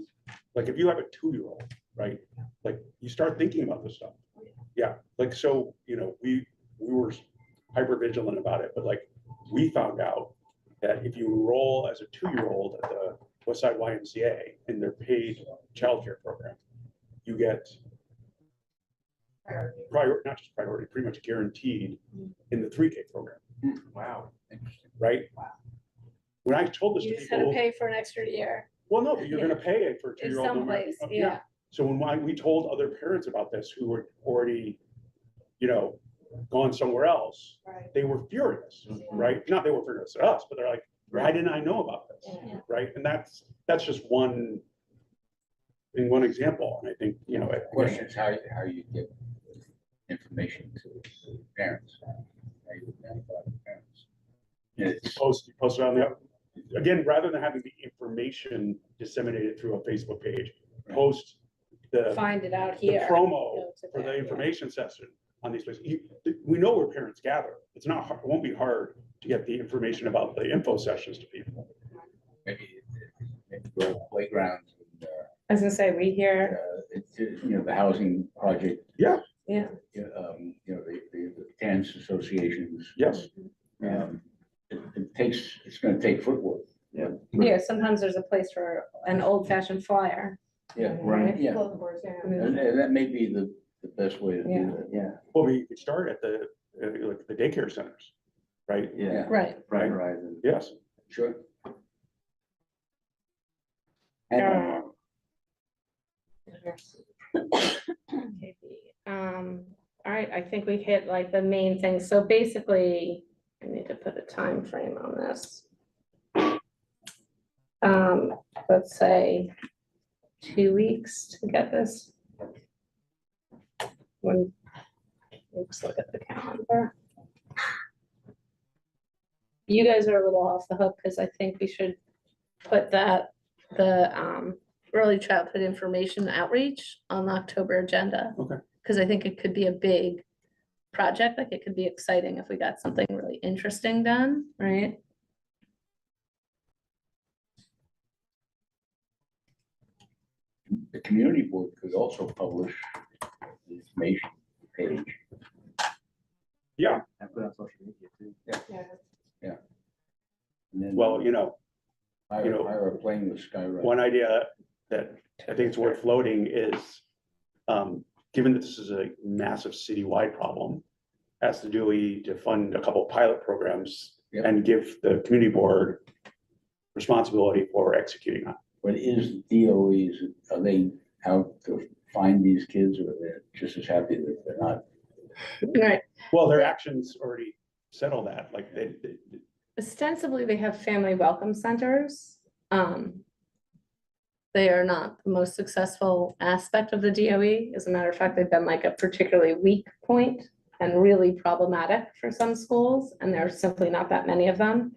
like if you have a 2-year-old, right? Like you start thinking about this stuff. Yeah, like, so, you know, we were hyper vigilant about it, but like we found out that if you enroll as a 2-year-old at the Westside YMCA in their paid childcare program, you get not just priority, pretty much guaranteed in the 3K program. Wow, interesting. Right? Wow. when I told this to You just had to people, pay for an extra year. well, no, but you're gonna pay it for a In two-year-old. no matter- someplace, yeah. So when we told other parents about this who were already, gone somewhere else, Right. they were furious, right? Not they were furious at us, but they're like, why didn't I know about this? Yeah. Right? And that's just one example. And I think, The question is how you get information to parents. How you identify the parents. It's post it on again, rather than having the information disseminated through a Facebook page, post the Find it out the here. promo Go to for the there, yeah. information session on these places. We know where parents gather. It's not, it won't be hard to get the information about the info sessions to people. maybe go to playgrounds and, I was gonna say, we hear, the housing project. Yeah. Yeah. The tenants associations. Yes. It's gonna take footwork. yeah, sometimes there's a place for an old fashioned flyer. Yeah, Right. yeah. Bulletin boards, yeah. And that may be the best way to do Yeah. that, yeah. Well, we could start at the daycare centers, right? Yeah. Right. Bright Horizon. Yes. Sure. Uh, all right, I think we hit like the main things. So basically, I need to put a time frame on this. Let's say 2 weeks to get this. Let's look at the calendar. You guys are a little off the hook because I think we should put the early childhood information outreach on the October agenda. Okay. Because I think it could be a big project, like it could be exciting if we got something really interesting done, right? The community board could also publish the information page. Yeah. And put on social media too. And then Well, hire a plane with Skyride. one idea that I think it's worth floating is, given that this is a massive citywide problem, ask the Dewey to fund a couple of pilot programs Yep. and give the community board responsibility for executing on. But is DOE's, are they out to find these kids, or they're just as happy that they're not? Right. Well, their actions already settle that, like they Ostensibly, they have family welcome centers. They are not the most successful aspect of the DOE. As a matter of fact, they've been like a particularly weak point and really problematic for some schools, and there are simply not that many of them.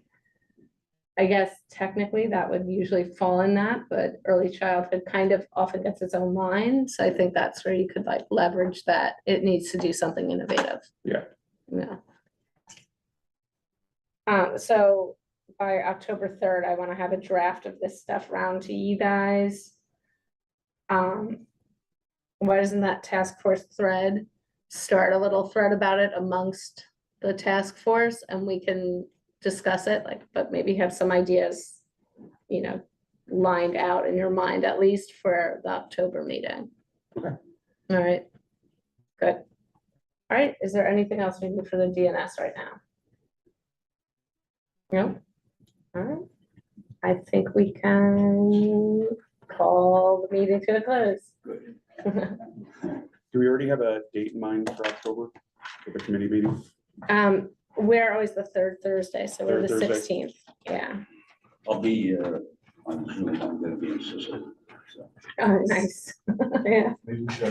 I guess technically that would usually fall in that, but early childhood kind of often gets its own line. So I think that's where you could like leverage that. It needs to do something innovative. Yeah. Yeah. So by October 3rd, I want to have a draft of this stuff round to you guys. Why doesn't that task force thread start a little thread about it amongst the task force, and we can discuss it, like, but maybe have some ideas, lined out in your mind at least for the October meeting. Okay. All right. Good. All right, is there anything else we need for the DNS right now? No? All right. I think we can call the meeting to a close. Do we already have a date in mind for October for the committee meeting? We're always the third Thursday, so we're the Third Thursday. 16th. Yeah. I'll be on Zoom, I'm gonna be in Sicily, so. Oh, nice. Yeah. Maybe we should have